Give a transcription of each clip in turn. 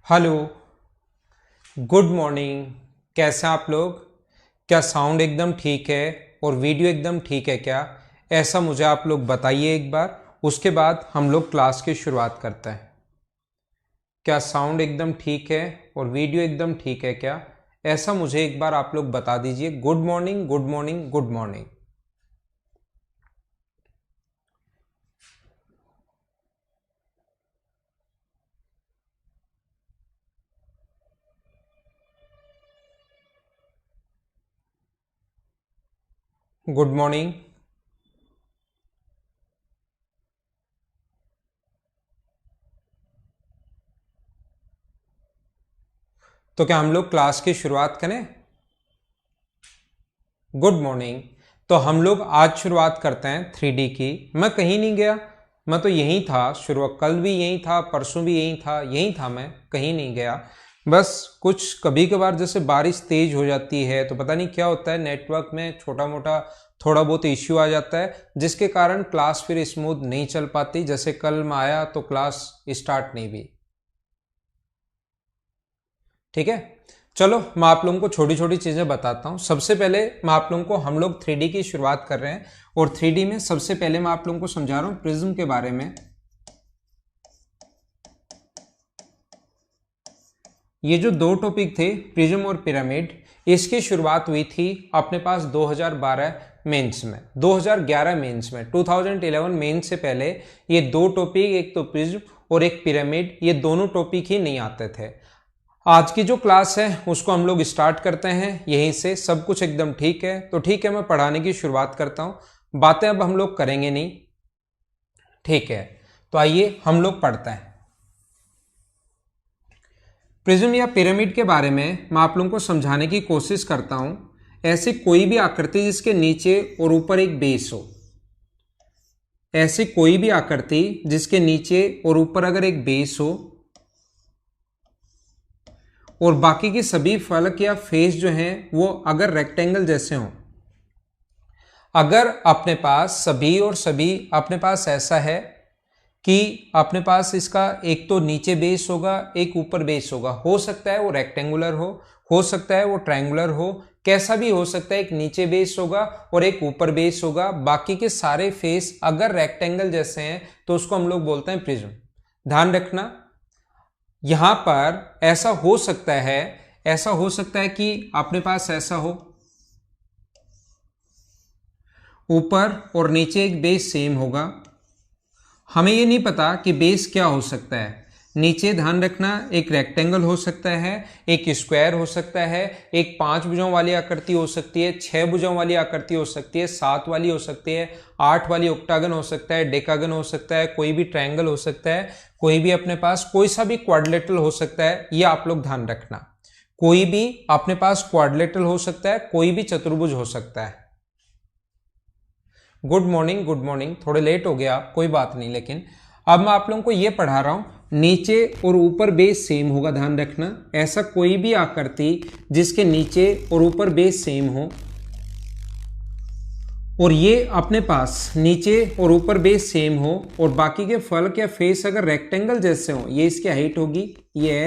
Hello, good morning. कैसे हैं आप लोग? क्या साउंड एकदम ठीक है और वीडियो एकदम ठीक है क्या? ऐसा मुझे आप लोग बताइए एक बार, उसके बाद हम लोग क्लास की शुरुआत करते हैं। क्या साउंड एकदम ठीक है और वीडियो एकदम ठीक है क्या? ऐसा मुझे एक बार आप लोग बता दीजिए। Good morning, good morning, good morning. Good morning. तो क्या हम लोग क्लास की शुरुआत करें? Good morning. तो हम लोग आज शुरुआत करते हैं 3D की। मैं कहीं नहीं गया, मैं तो यहीं था। शुरुआत कल भी यहीं था, परसों भी यहीं था, मैं कहीं नहीं गया। बस कुछ कभी कभार जैसे बारिश तेज हो जाती है तो पता नहीं क्या होता है, नेटवर्क में छोटा मोटा थोड़ा बहुत इश्यू आ जाता है, जिसके कारण क्लास फिर स्मूथ नहीं चल पाती। जैसे कल मैं आया तो क्लास स्टार्ट नहीं हुई। ठीक है, चलो मैं आप लोगों को छोटी छोटी चीजें बताता हूं। सबसे पहले मैं आप लोगों को, हम लोग 3D की शुरुआत कर रहे हैं और 3D में सबसे पहले मैं आप लोगों को समझा रहा हूं प्रिज्म के बारे में। ये जो दो टॉपिक थे, प्रिज्म और पिरामिड, इसकी शुरुआत हुई थी अपने पास 2012 मेंस में, 2011 मेंस में। 2011 मेंस से पहले ये दो टॉपिक, एक तो प्रिज्म और एक पिरामिड, ये दोनों टॉपिक ही नहीं आते थे। आज की जो क्लास है उसको हम लोग स्टार्ट करते हैं यहीं से। सब कुछ एकदम ठीक है तो ठीक है, मैं पढ़ाने की शुरुआत करता हूं। बातें अब हम लोग करेंगे नहीं, ठीक है? तो आइए हम लोग पढ़ते हैं। प्रिज्म या पिरामिड के बारे में मैं आप लोगों को समझाने की कोशिश करता हूं। ऐसी कोई भी आकृति जिसके नीचे और ऊपर एक बेस हो, ऐसी कोई भी आकृति जिसके नीचे और ऊपर अगर एक बेस हो और बाकी के सभी फलक या फेस जो हैं वो अगर रेक्टेंगल जैसे हों, अगर अपने पास सभी और सभी अपने पास ऐसा है कि अपने पास इसका एक तो नीचे बेस होगा, एक ऊपर बेस होगा। हो सकता है वो रेक्टेंगुलर हो सकता है वो ट्रायंगुलर हो, कैसा भी हो सकता है। एक नीचे बेस होगा और एक ऊपर बेस होगा। बाकी के सारे फेस अगर रेक्टेंगल जैसे हैं तो उसको हम लोग बोलते हैं प्रिज्म। ध्यान रखना, यहां पर ऐसा हो सकता है, ऐसा हो सकता है कि अपने पास ऐसा हो, ऊपर और नीचे एक बेस सेम होगा। हमें ये नहीं पता कि बेस क्या हो सकता है। नीचे ध्यान रखना, एक रेक्टेंगल हो सकता है, एक स्क्वायर हो सकता है, एक 5 भुजाओं वाली आकृति हो सकती है, 6 भुजाओं वाली आकृति हो सकती है, 7 वाली हो सकती है, 8 वाली ऑक्टागन हो सकता है, डेकागन हो सकता है, कोई भी ट्रायंगल हो सकता है, कोई भी अपने पास कोई सा भी क्वाड्रिलेटरल हो सकता है। ये आप लोग ध्यान रखना, कोई भी अपने पास क्वाड्रिलेटरल हो सकता है, कोई भी चतुर्भुज हो सकता है। Good morning, good morning. थोड़े लेट हो गया, कोई बात नहीं। लेकिन अब मैं आप लोगों को ये पढ़ा रहा हूं, नीचे और ऊपर बेस सेम होगा। ध्यान रखना, ऐसा कोई भी आकृति जिसके नीचे और ऊपर बेस सेम हो और ये अपने पास नीचे और ऊपर बेस सेम हो और बाकी के फलक या फेस अगर रेक्टेंगल जैसे हो, ये इसकी हाइट होगी, ये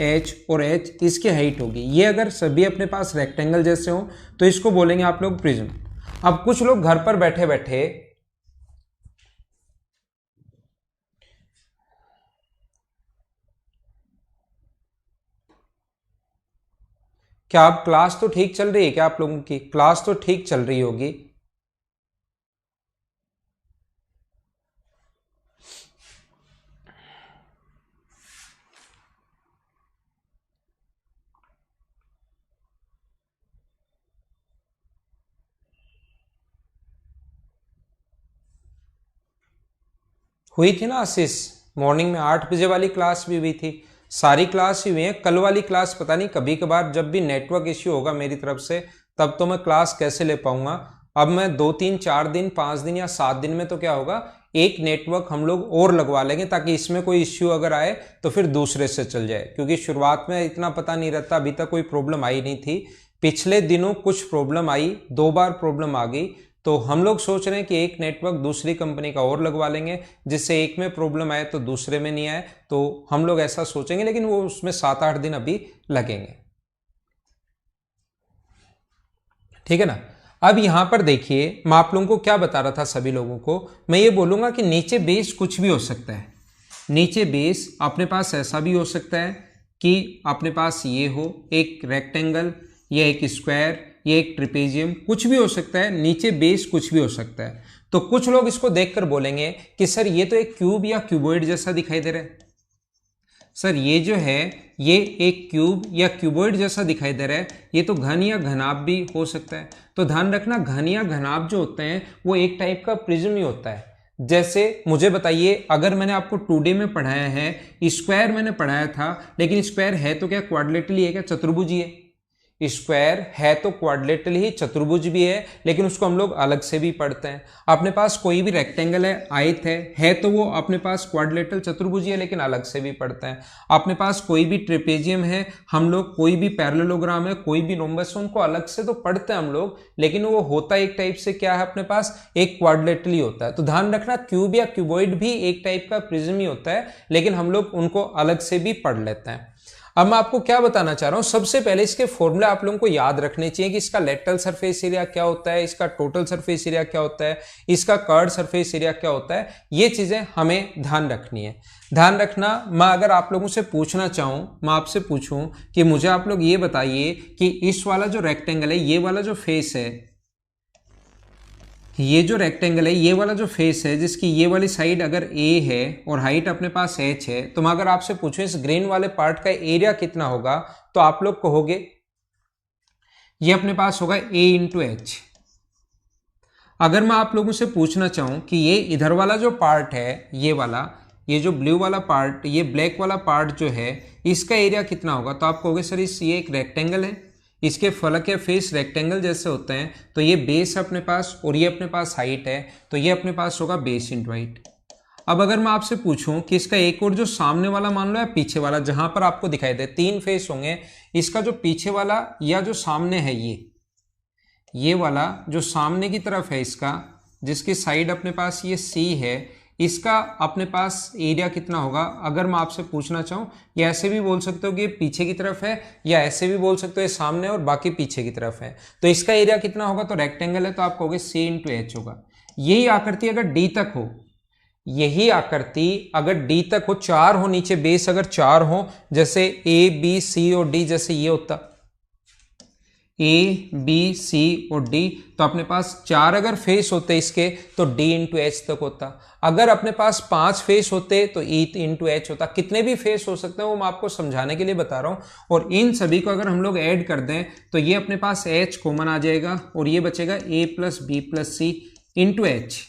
एच और एच इसकी हाइट होगी। ये अगर सभी अपने पास रेक्टेंगल जैसे हो तो इसको बोलेंगे आप लोग प्रिज्म। अब कुछ लोग घर पर बैठे बैठे, क्या आप क्लास तो ठीक चल रही है? क्या आप लोगों की क्लास तो ठीक चल रही होगी? हुई थी ना आशीष? मॉर्निंग में 8 बजे वाली क्लास भी हुई थी, सारी क्लास ही हुई है। कल वाली क्लास पता नहीं, कभी कभार जब भी नेटवर्क इश्यू होगा मेरी तरफ से तब तो मैं क्लास कैसे ले पाऊंगा। अब मैं 2 3 4 दिन 5 दिन या 7 दिन में तो क्या होगा, एक नेटवर्क हम लोग और लगवा लेंगे ताकि इसमें कोई इश्यू अगर आए तो फिर दूसरे से चल जाए, क्योंकि शुरुआत में इतना पता नहीं रहता। अभी तक कोई प्रॉब्लम आई नहीं थी, पिछले दिनों कुछ प्रॉब्लम आई, 2 बार प्रॉब्लम आ गई। तो हम लोग सोच रहे हैं कि एक नेटवर्क दूसरी कंपनी का और लगवा लेंगे, जिससे एक में प्रॉब्लम आए तो दूसरे में नहीं आए। तो हम लोग ऐसा सोचेंगे, लेकिन वो उसमें 7-8 दिन अभी लगेंगे। ठीक है ना। अब यहां पर देखिए, मैं आप लोगों को क्या बता रहा था, सभी लोगों को मैं ये बोलूंगा कि नीचे बेस कुछ भी हो सकता है। नीचे बेस अपने पास ऐसा भी हो सकता है कि अपने पास ये हो एक रेक्टेंगल या एक स्क्वायर या एक ट्रिपेजियम, कुछ भी हो सकता है। नीचे बेस कुछ भी हो सकता है। तो कुछ लोग इसको देखकर बोलेंगे कि सर ये तो एक क्यूब या क्यूबॉइड जैसा दिखाई दे रहा है। सर ये जो है ये एक क्यूब या क्यूबॉइड जैसा दिखाई दे रहा है, ये तो घन या घनाभ भी हो सकता है। तो ध्यान रखना, घन या घनाभ जो होते हैं वो एक टाइप का प्रिज्म ही होता है। जैसे मुझे बताइए, अगर मैंने आपको 2D में पढ़ाया है, स्क्वायर मैंने पढ़ाया था, लेकिन स्क्वायर है तो क्या क्वाड्रिलेटरल है, क्या चतुर्भुज है? स्क्वायर है तो क्वाड्रिलेटरल ही, चतुर्भुज भी है, लेकिन उसको हम लोग अलग से भी पढ़ते हैं। अपने पास कोई भी रेक्टेंगल है, आयत है तो वो अपने पास क्वाड्रिलेटरल चतुर्भुज है, लेकिन अलग से भी पढ़ते हैं। अपने पास कोई भी ट्रेपेजियम है, हम लोग कोई भी पैरेललोग्राम है, कोई भी रोम्बस है, उनको अलग से तो पढ़ते हैं हम लोग, लेकिन वो होता एक टाइप से क्या है, अपने पास एक क्वाड्रिलेटरल ही होता है। तो ध्यान रखना, क्यूब या क्यूबॉइड भी एक टाइप का प्रिज्म ही होता है, लेकिन हम लोग उनको अलग से भी पढ़ लेते हैं। अब मैं आपको क्या बताना चाह रहा हूं, सबसे पहले इसके फॉर्मूले आप लोगों को याद रखने चाहिए कि इसका लेटरल सरफेस एरिया क्या होता है, इसका टोटल सरफेस एरिया क्या होता है, इसका कर्व्ड सरफेस एरिया क्या होता है। ये चीजें हमें ध्यान रखनी है। ध्यान रखना, मैं अगर आप लोगों से पूछना चाहूं, मैं आपसे पूछूं कि मुझे आप लोग ये बताइए कि इस वाला जो रेक्टेंगल है, ये वाला जो फेस है, ये जो रेक्टेंगल है, ये वाला जो फेस है, जिसकी ये वाली साइड अगर ए है और हाइट अपने पास h है, तो मैं अगर आपसे पूछूं इस ग्रीन वाले पार्ट का एरिया कितना होगा, तो आप लोग कहोगे ये अपने पास होगा a इंटू एच। अगर मैं आप लोगों से पूछना चाहूं कि ये इधर वाला जो पार्ट है, ये वाला, ये जो ब्लू वाला पार्ट, ये ब्लैक वाला पार्ट जो है, इसका एरिया कितना होगा, तो आप कहोगे सर ये एक रेक्टेंगल है, इसके फलक या फेस रेक्टेंगल जैसे होते हैं, तो ये बेस अपने पास और ये अपने पास हाइट है, तो ये अपने पास होगा बेस इंटू हाइट। अब अगर मैं आपसे पूछूं कि इसका एक और जो सामने वाला मान लो या पीछे वाला, जहां पर आपको दिखाई दे 3 फेस होंगे, इसका जो पीछे वाला या जो सामने है, ये वाला जो सामने की तरफ है इसका, जिसकी साइड अपने पास ये सी है, इसका अपने पास एरिया कितना होगा। अगर मैं आपसे पूछना चाहूं, या ऐसे भी बोल सकते हो कि ये पीछे की तरफ है, या ऐसे भी बोल सकते हो ये सामने और बाकी पीछे की तरफ है, तो इसका एरिया कितना होगा, तो रेक्टेंगल है तो आप कहोगे सी इंटू एच होगा। यही आकृति अगर डी तक हो, यही आकृति अगर डी तक हो, 4 हो नीचे बेस, अगर 4 हो, जैसे ए बी सी और डी, जैसे ये होता ए बी सी और डी, तो अपने पास 4 अगर फेस होते इसके, तो डी इंटू एच तक होता। अगर अपने पास 5 फेस होते तो ई इंटू एच होता। कितने भी फेस हो सकते हैं वो मैं आपको समझाने के लिए बता रहा हूं, और इन सभी को अगर हम लोग ऐड कर दें तो ये अपने पास एच कॉमन आ जाएगा और ये बचेगा A plus B plus C into H.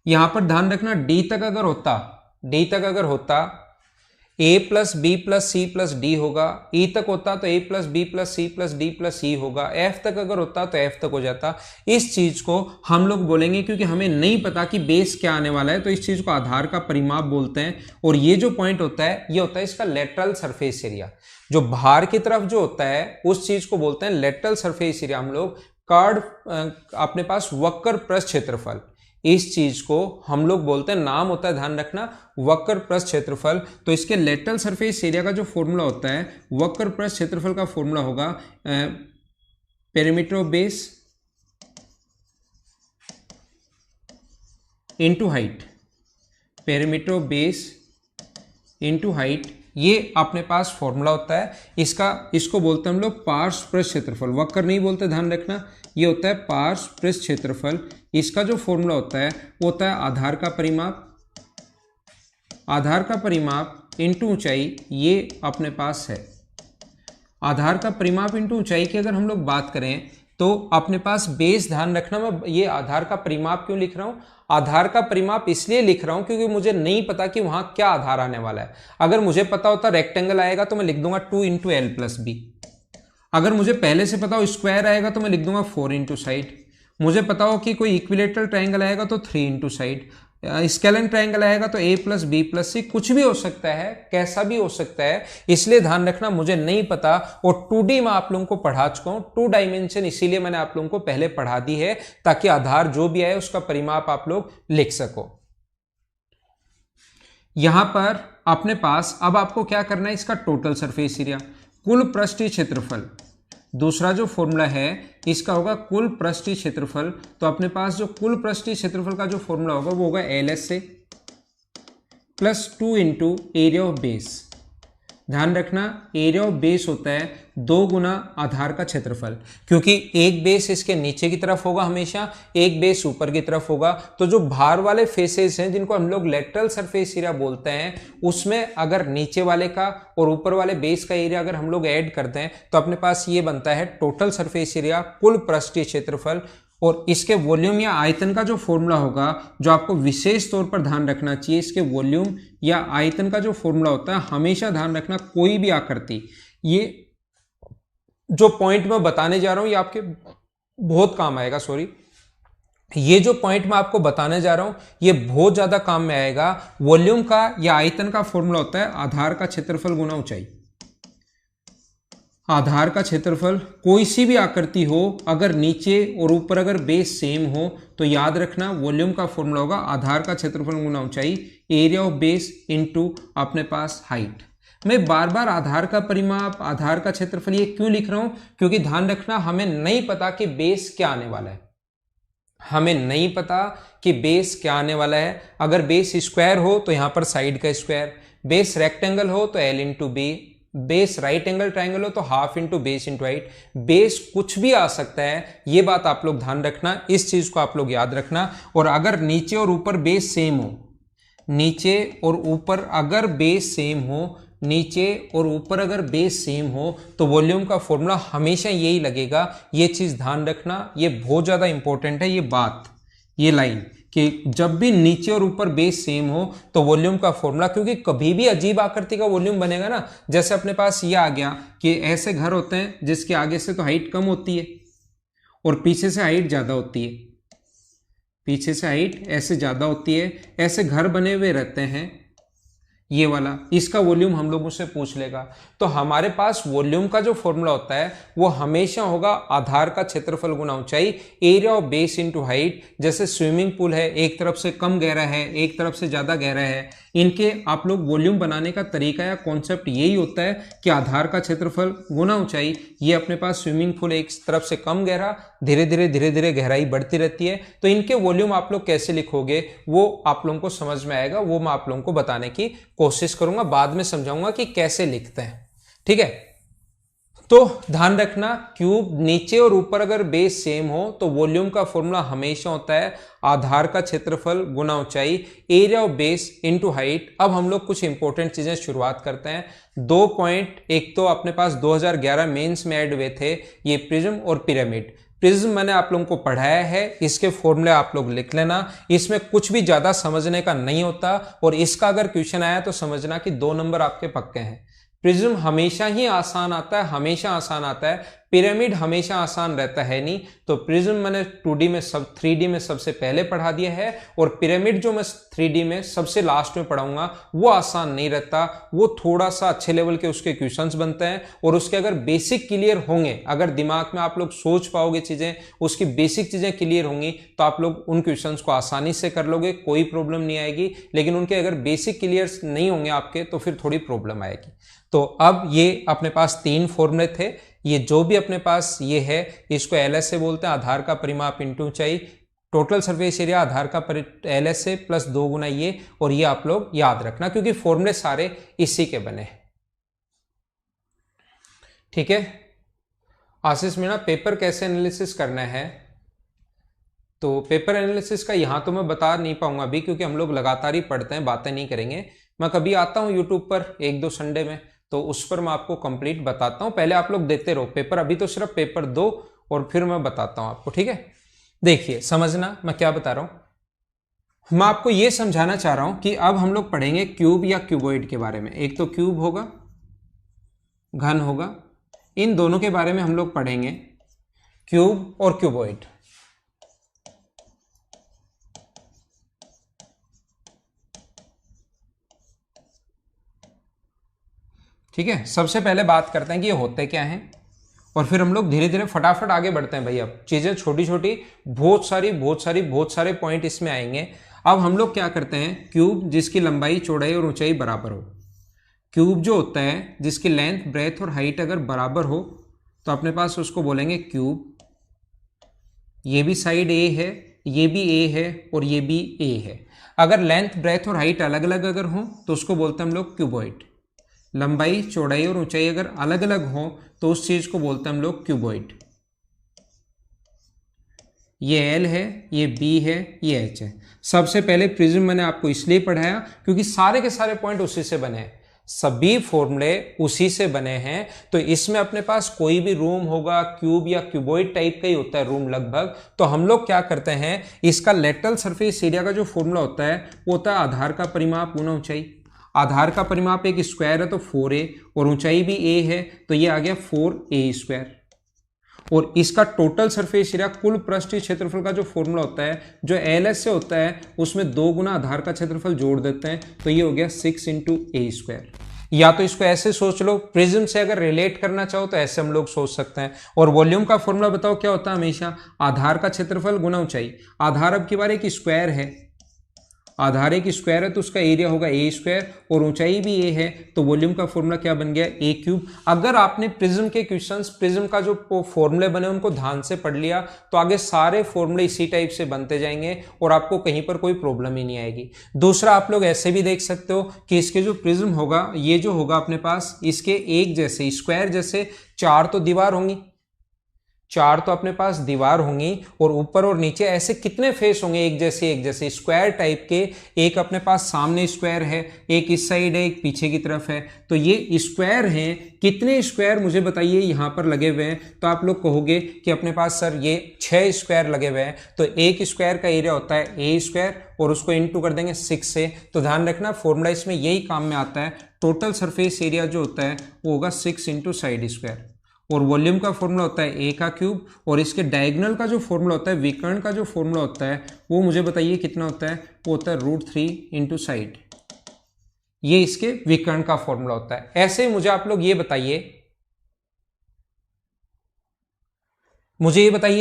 यहां पर ध्यान रखना, डी तक अगर होता a plus B plus C plus D होगा, ई तक होता तो a plus B plus C plus D plus C होगा, f तक अगर होता तो f तक हो जाता। इस चीज को हम लोग बोलेंगे, क्योंकि हमें नहीं पता कि बेस क्या आने वाला है, तो इस चीज को आधार का परिमाप बोलते हैं। और ये जो पॉइंट होता है, ये होता है इसका लेटरल सरफेस एरिया। जो बाहर की तरफ जो होता है उस चीज को बोलते हैं लेटरल सरफेस एरिया। हम लोग कर्व अपने पास वक्र पृष्ठ क्षेत्रफल, इस चीज को हम लोग बोलते हैं, नाम होता है, ध्यान रखना, वक्र पृष्ठ क्षेत्रफल। तो इसके लेटरल सरफेस एरिया का जो फॉर्मूला होता है, वक्र पृष्ठ क्षेत्रफल का फॉर्मूला होगा perimeter of base into height, perimeter of base into height, ये अपने पास फॉर्मूला होता है इसको बोलते हैं हम लोग पार्श्व पृष्ठ क्षेत्रफल। वक्र नहीं बोलते, ध्यान रखना, ये होता है पार्श्व पृष्ठ क्षेत्रफल। इसका जो फॉर्मूला होता है वो होता है आधार का परिमाप इनटू ऊंचाई, ये अपने पास है। आधार का परिमाप इनटू ऊंचाई की अगर हम लोग बात करें तो अपने पास बेस, ध्यान रखना, मैं ये आधार का परिमाप क्यों लिख रहा हूं, आधार का परिमाप इसलिए लिख रहा हूं क्योंकि मुझे नहीं पता कि वहां क्या आधार आने वाला है। अगर मुझे पता होता रेक्टेंगल आएगा तो मैं लिख दूंगा 2 इंटू एल प्लस बी। अगर मुझे पहले से पता हो स्क्वायर आएगा तो मैं लिख दूंगा 4 इंटू साइड। मुझे पता हो कि कोई इक्विलेटरल ट्रायंगल आएगा तो 3 इंटू साइड। स्केलन ट्रायंगल आएगा तो a प्लस बी प्लस सी, कुछ भी हो सकता है, कैसा भी हो सकता है, इसलिए ध्यान रखना मुझे नहीं पता। और 2D में आप लोगों को पढ़ा चुका हूं, 2 डायमेंशन इसीलिए मैंने आप लोगों को पहले पढ़ा दी है ताकि आधार जो भी आए उसका परिमाप आप लोग लिख सको। यहां पर अपने पास अब आपको क्या करना है, इसका टोटल सरफेस एरिया, कुल पृष्ठीय क्षेत्रफल, दूसरा जो फॉर्मूला है इसका होगा कुल पृष्ठीय क्षेत्रफल। तो अपने पास जो कुल पृष्ठीय क्षेत्रफल का जो फॉर्मूला होगा वो होगा LS से plus 2 into area of base. ध्यान रखना एरिया ऑफ बेस होता है 2 गुना आधार का क्षेत्रफल, क्योंकि एक बेस इसके नीचे की तरफ होगा हमेशा, एक बेस ऊपर की तरफ होगा। तो जो बाहर वाले फेसेस हैं जिनको हम लोग लेटरल सरफेस एरिया बोलते हैं, उसमें अगर नीचे वाले का और ऊपर वाले बेस का एरिया अगर हम लोग ऐड करते हैं तो अपने पास ये बनता है टोटल सरफेस एरिया, कुल पृष्ठीय क्षेत्रफल। और इसके वॉल्यूम या आयतन का जो फॉर्मूला होगा, जो आपको विशेष तौर पर ध्यान रखना चाहिए, इसके वॉल्यूम या आयतन का जो फॉर्मूला होता है, हमेशा ध्यान रखना कोई भी आकृति, ये जो पॉइंट मैं बताने जा रहा हूं ये आपके बहुत काम आएगा, सॉरी, ये जो पॉइंट मैं आपको बताने जा रहा हूं ये बहुत ज्यादा काम में आएगा। वॉल्यूम का या आयतन का फॉर्मूला होता है आधार का क्षेत्रफल गुना ऊंचाई। आधार का क्षेत्रफल कोई सी भी आकृति हो, अगर नीचे और ऊपर अगर बेस सेम हो तो याद रखना वॉल्यूम का फॉर्मूला होगा आधार का क्षेत्रफल गुना ऊंचाई, एरिया ऑफ बेस इनटू अपने पास हाइट। मैं बार बार आधार का परिमाप, आधार का क्षेत्रफल ये क्यों लिख रहा हूं, क्योंकि ध्यान रखना हमें नहीं पता कि बेस क्या आने वाला है, हमें नहीं पता कि बेस क्या आने वाला है। अगर बेस स्क्वायर हो तो यहां पर साइड का स्क्वायर, बेस रेक्टेंगल हो तो L into B, base right angle triangle हो तो half into base into height. Base कुछ भी आ सकता है, ये बात आप लोग ध्यान रखना, इस चीज को आप लोग याद रखना। और अगर नीचे और ऊपर बेस सेम हो, नीचे और ऊपर अगर बेस सेम हो, नीचे और ऊपर अगर बेस सेम हो तो वॉल्यूम का फॉर्मूला हमेशा यही लगेगा। ये चीज ध्यान रखना, ये बहुत ज्यादा इंपॉर्टेंट है ये बात, ये लाइन, कि जब भी नीचे और ऊपर बेस सेम हो तो वॉल्यूम का फॉर्मूला, क्योंकि कभी भी अजीब आकृति का वॉल्यूम बनेगा ना, जैसे अपने पास ये आ गया कि ऐसे घर होते हैं जिसके आगे से तो हाइट कम होती है और पीछे से हाइट ज्यादा होती है, पीछे से हाइट ऐसे ज्यादा होती है, ऐसे घर बने हुए रहते हैं, ये वाला, इसका वॉल्यूम हम लोगों से पूछ लेगा। तो हमारे पास वॉल्यूम का जो फॉर्मूला होता है वो हमेशा होगा आधार का क्षेत्रफल गुना ऊंचाई, area of base into height. जैसे स्विमिंग पूल है, एक तरफ से कम गहरा है, एक तरफ से ज्यादा गहरा है, इनके आप लोग वॉल्यूम बनाने का तरीका या कॉन्सेप्ट यही होता है कि आधार का क्षेत्रफल गुना ऊंचाई। ये अपने पास स्विमिंग पूल एक तरफ से कम गहरा, धीरे धीरे गहराई बढ़ती रहती है, तो इनके वॉल्यूम आप लोग कैसे लिखोगे वो आप लोगों को समझ में आएगा, वो मैं आप लोगों को बताने की कोशिश करूंगा, बाद में समझाऊंगा कि कैसे लिखते हैं, ठीक है। तो ध्यान रखना क्यूब नीचे और ऊपर अगर बेस सेम हो तो वॉल्यूम का फॉर्मूला हमेशा होता है आधार का क्षेत्रफल गुना ऊंचाई, area of base into height. अब हम लोग कुछ इंपॉर्टेंट चीजें शुरुआत करते हैं। 2 पॉइंट एक तो अपने पास 2011 मेंस में ऐड हुए थे, ये प्रिज्म और पिरामिड। प्रिज्म मैंने आप लोगों को पढ़ाया है, इसके फॉर्मूले आप लोग लिख लेना, इसमें कुछ भी ज्यादा समझने का नहीं होता, और इसका अगर क्वेश्चन आया तो समझना कि 2 नंबर आपके पक्के हैं। प्रिज्म हमेशा ही आसान आता है, हमेशा आसान आता है, पिरामिड हमेशा आसान रहता है नहीं। तो प्रिज्म मैंने 2D में 3D में सबसे पहले पढ़ा दिया है, और पिरामिड जो मैं 3D में सबसे लास्ट में पढ़ाऊंगा वो आसान नहीं रहता, वो थोड़ा सा अच्छे लेवल के उसके क्वेश्चंस बनते हैं, और उसके अगर बेसिक क्लियर होंगे, अगर दिमाग में आप लोग सोच पाओगे चीजें, उसकी बेसिक चीजें क्लियर होंगी तो आप लोग उन क्वेश्चंस को आसानी से कर लोगे, कोई प्रॉब्लम नहीं आएगी। लेकिन उनके अगर बेसिक क्लियर नहीं होंगे आपके तो फिर थोड़ी प्रॉब्लम आएगी। तो अब ये अपने पास 3 फॉर्मूले थे, ये जो भी अपने पास ये है इसको LS से बोलते हैं, आधार का परिमाप इंटू ऊंचाई, टोटल सरफेस एरिया आधार का LS से प्लस 2 गुना ये, और ये आप लोग याद रखना क्योंकि फॉर्मूले सारे इसी के बने हैं, ठीक है। आशीष मीणा, पेपर कैसे एनालिसिस करना है? तो पेपर एनालिसिस का यहां तो मैं बता नहीं पाऊंगा अभी, क्योंकि हम लोग लगातार ही पढ़ते हैं, बातें नहीं करेंगे। मैं कभी आता हूं यूट्यूब पर 1-2 संडे में, तो उस पर मैं आपको कंप्लीट बताता हूं। पहले आप लोग देते रहो पेपर, अभी तो सिर्फ पेपर 2 और फिर मैं बताता हूं आपको, ठीक है। देखिए समझना मैं क्या बता रहा हूं, मैं आपको यह समझाना चाह रहा हूं कि अब हम लोग पढ़ेंगे क्यूब या क्यूबॉइड के बारे में। एक तो क्यूब होगा, घन होगा, इन दोनों के बारे में हम लोग पढ़ेंगे, क्यूब और क्यूबॉइड। ठीक है, सबसे पहले बात करते हैं कि ये होते क्या हैं और फिर हम लोग धीरे धीरे फटाफट आगे बढ़ते हैं भाई। अब चीजें छोटी छोटी बहुत सारे पॉइंट इसमें आएंगे। अब हम लोग क्या करते हैं, क्यूब जिसकी लंबाई चौड़ाई और ऊंचाई बराबर हो, क्यूब जो होता है जिसकी लेंथ ब्रेथ और हाइट अगर बराबर हो तो अपने पास उसको बोलेंगे क्यूब। ये भी साइड ए है, ये भी ए है और ये भी ए है। अगर लेंथ ब्रेथ और हाइट अलग अलग अगर हो तो उसको बोलते हैं हम लोग क्यूबॉइड। लंबाई चौड़ाई और ऊंचाई अगर अलग अलग हो तो उस चीज को बोलते हैं हम लोग क्यूबॉइड। ये एल है, ये बी है, ये एच है। सबसे पहले प्रिज्म मैंने आपको इसलिए पढ़ाया क्योंकि सारे के सारे पॉइंट उसी से बने हैं, सभी फॉर्मूले उसी से बने हैं। तो इसमें अपने पास कोई भी रूम होगा क्यूब या क्यूबॉइड टाइप का ही होता है रूम लगभग, तो हम लोग क्या करते हैं, इसका लेटरल सरफेस एरिया का जो फॉर्मूला होता है वो होता है आधार का परिमाप गुना ऊंचाई। आधार का परिमाप एक स्क्वायर है तो 4a और ऊंचाई भी a है तो ये आ गया 4a²। और इसका टोटल सरफेस एरिया कुल पृष्ठीय क्षेत्रफल का जो फॉर्मूला होता है जो LS से होता है उसमें 2 गुना आधार का क्षेत्रफल जोड़ देते हैं तो ये हो गया 6 × a²। या तो इसको ऐसे सोच लो, प्रिज्म से अगर रिलेट करना चाहो तो ऐसे हम लोग सोच सकते हैं। और वॉल्यूम का फॉर्मूला बताओ क्या होता है, हमेशा आधार का क्षेत्रफल गुना ऊंचाई। आधार अब की बार एक स्क्वायर है, आधार एक स्क्वायर है तो उसका एरिया होगा a² और ऊंचाई भी a है तो वॉल्यूम का फॉर्मूला क्या बन गया a³। अगर आपने प्रिज्म के क्वेश्चंस, प्रिज्म का जो फॉर्मूले बने उनको ध्यान से पढ़ लिया तो आगे सारे फॉर्मूले इसी टाइप से बनते जाएंगे और आपको कहीं पर कोई प्रॉब्लम ही नहीं आएगी। दूसरा, आप लोग ऐसे भी देख सकते हो कि इसके जो प्रिज्म होगा ये जो होगा अपने पास, इसके एक जैसे स्क्वायर जैसे 4 तो दीवार होंगी, 4 तो अपने पास दीवार होंगी और ऊपर और नीचे ऐसे कितने फेस होंगे एक जैसे स्क्वायर टाइप के। एक अपने पास सामने स्क्वायर है, एक इस साइड है, एक पीछे की तरफ है, तो ये स्क्वायर हैं। कितने स्क्वायर मुझे बताइए यहां पर लगे हुए हैं, तो आप लोग कहोगे कि अपने पास सर ये 6 स्क्वायर लगे हुए हैं। तो एक स्क्वायर का एरिया होता है a² और उसको इनटू कर देंगे 6 से। तो ध्यान रखना फॉर्मूला इसमें यही काम में आता है, टोटल सरफेस एरिया जो होता है वो होगा 6 × साइड स्क्वायर। और वॉल्यूम का फॉर्मूला होता है a³ और इसके डायगोनल का जो फॉर्मूला होता है, विकर्ण का जो फॉर्मूला होता है वो मुझे बताइए कितना होता है, वो होता है √3 × साइड। ये इसके विकर्ण का फॉर्मूला होता है। ऐसे मुझे आप लोग ये बताइए,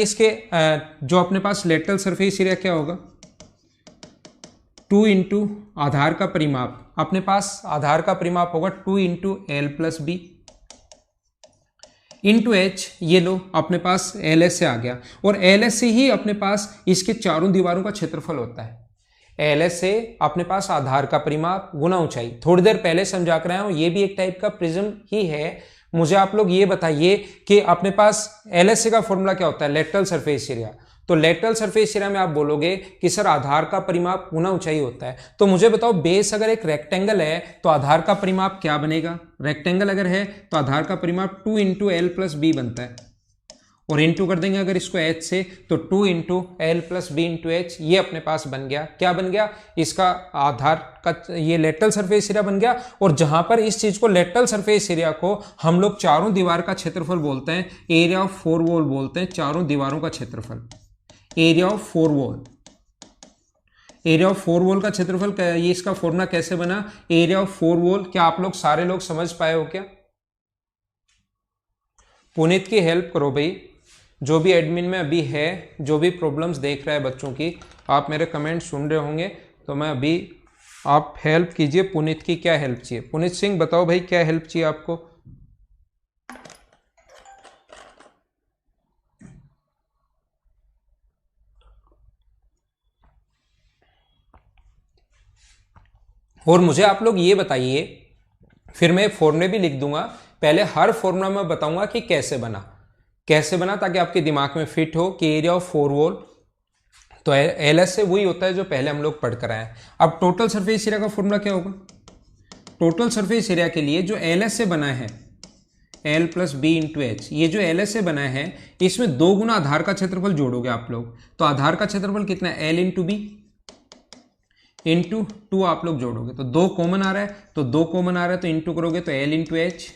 इसके जो अपने पास लेटरल सरफेस एरिया क्या होगा, 2 × आधार का परिमाप। अपने पास आधार का परिमाप होगा 2 × L + B इंटू H। ये लो अपने पास LS से आ गया और LS से ही अपने पास इसके चारों दीवारों का क्षेत्रफल होता है। LS से अपने पास आधार का परिमाप गुना ऊंचाई, थोड़ी देर पहले समझा कर आया हूं, ये भी एक टाइप का प्रिज्म ही है। मुझे आप लोग ये बताइए कि अपने पास LS का फॉर्मूला क्या होता है, लेटरल सरफेस एरिया। तो लेटरल सरफेस एरिया में आप बोलोगे कि सर आधार का परिमाप गुना ऊंचाई होता है। तो मुझे बताओ, बेस अगर एक रेक्टेंगल है तो आधार का परिमाप क्या बनेगा, रेक्टेंगल अगर है तो आधार का परिमाप 2 × L + B बनता है और इंटू कर देंगे अगर इसको H से तो 2 × L + B × H। ये अपने पास बन गया, क्या बन गया, इसका आधार का ये लेटरल सरफेस एरिया बन गया। और जहां पर इस चीज को लेटरल सरफेस एरिया को हम लोग चारों दीवार का क्षेत्रफल बोलते हैं, एरिया ऑफ 4 वॉल बोलते हैं, चारों दीवारों का क्षेत्रफल, area of 4 wall. Area of 4 wall का क्षेत्रफल, ये इसका फॉर्मूला कैसे बना, एरिया ऑफ 4 वॉल। क्या आप लोग सारे लोग समझ पाए हो क्या? पुनीत की हेल्प करो भाई, जो भी एडमिन में अभी है, जो भी प्रॉब्लम्स देख रहा है बच्चों की, आप मेरे कमेंट सुन रहे होंगे तो मैं अभी, आप हेल्प कीजिए। पुनीत की क्या हेल्प चाहिए, पुनीत सिंह बताओ भाई क्या हेल्प चाहिए आपको। और मुझे आप लोग ये बताइए, फिर मैं फॉर्मूले भी लिख दूंगा, पहले हर फॉर्मूला में बताऊंगा कि कैसे बना, ताकि आपके दिमाग में फिट हो कि एरिया ऑफ 4 वॉल तो LS से वही होता है जो पहले हम लोग पढ़ कर आए हैं। अब टोटल सरफेस एरिया का फॉर्मूला क्या होगा, टोटल सरफेस एरिया के लिए जो LS से बना है L + B × H, ये जो LS से बना है इसमें 2 गुना आधार का क्षेत्रफल जोड़ोगे आप लोग, तो आधार का क्षेत्रफल कितना है, L × B × 2 आप लोग जोड़ोगे तो 2 कॉमन आ रहा है, तो 2 कॉमन आ रहा है तो इंटू करोगे तो L × H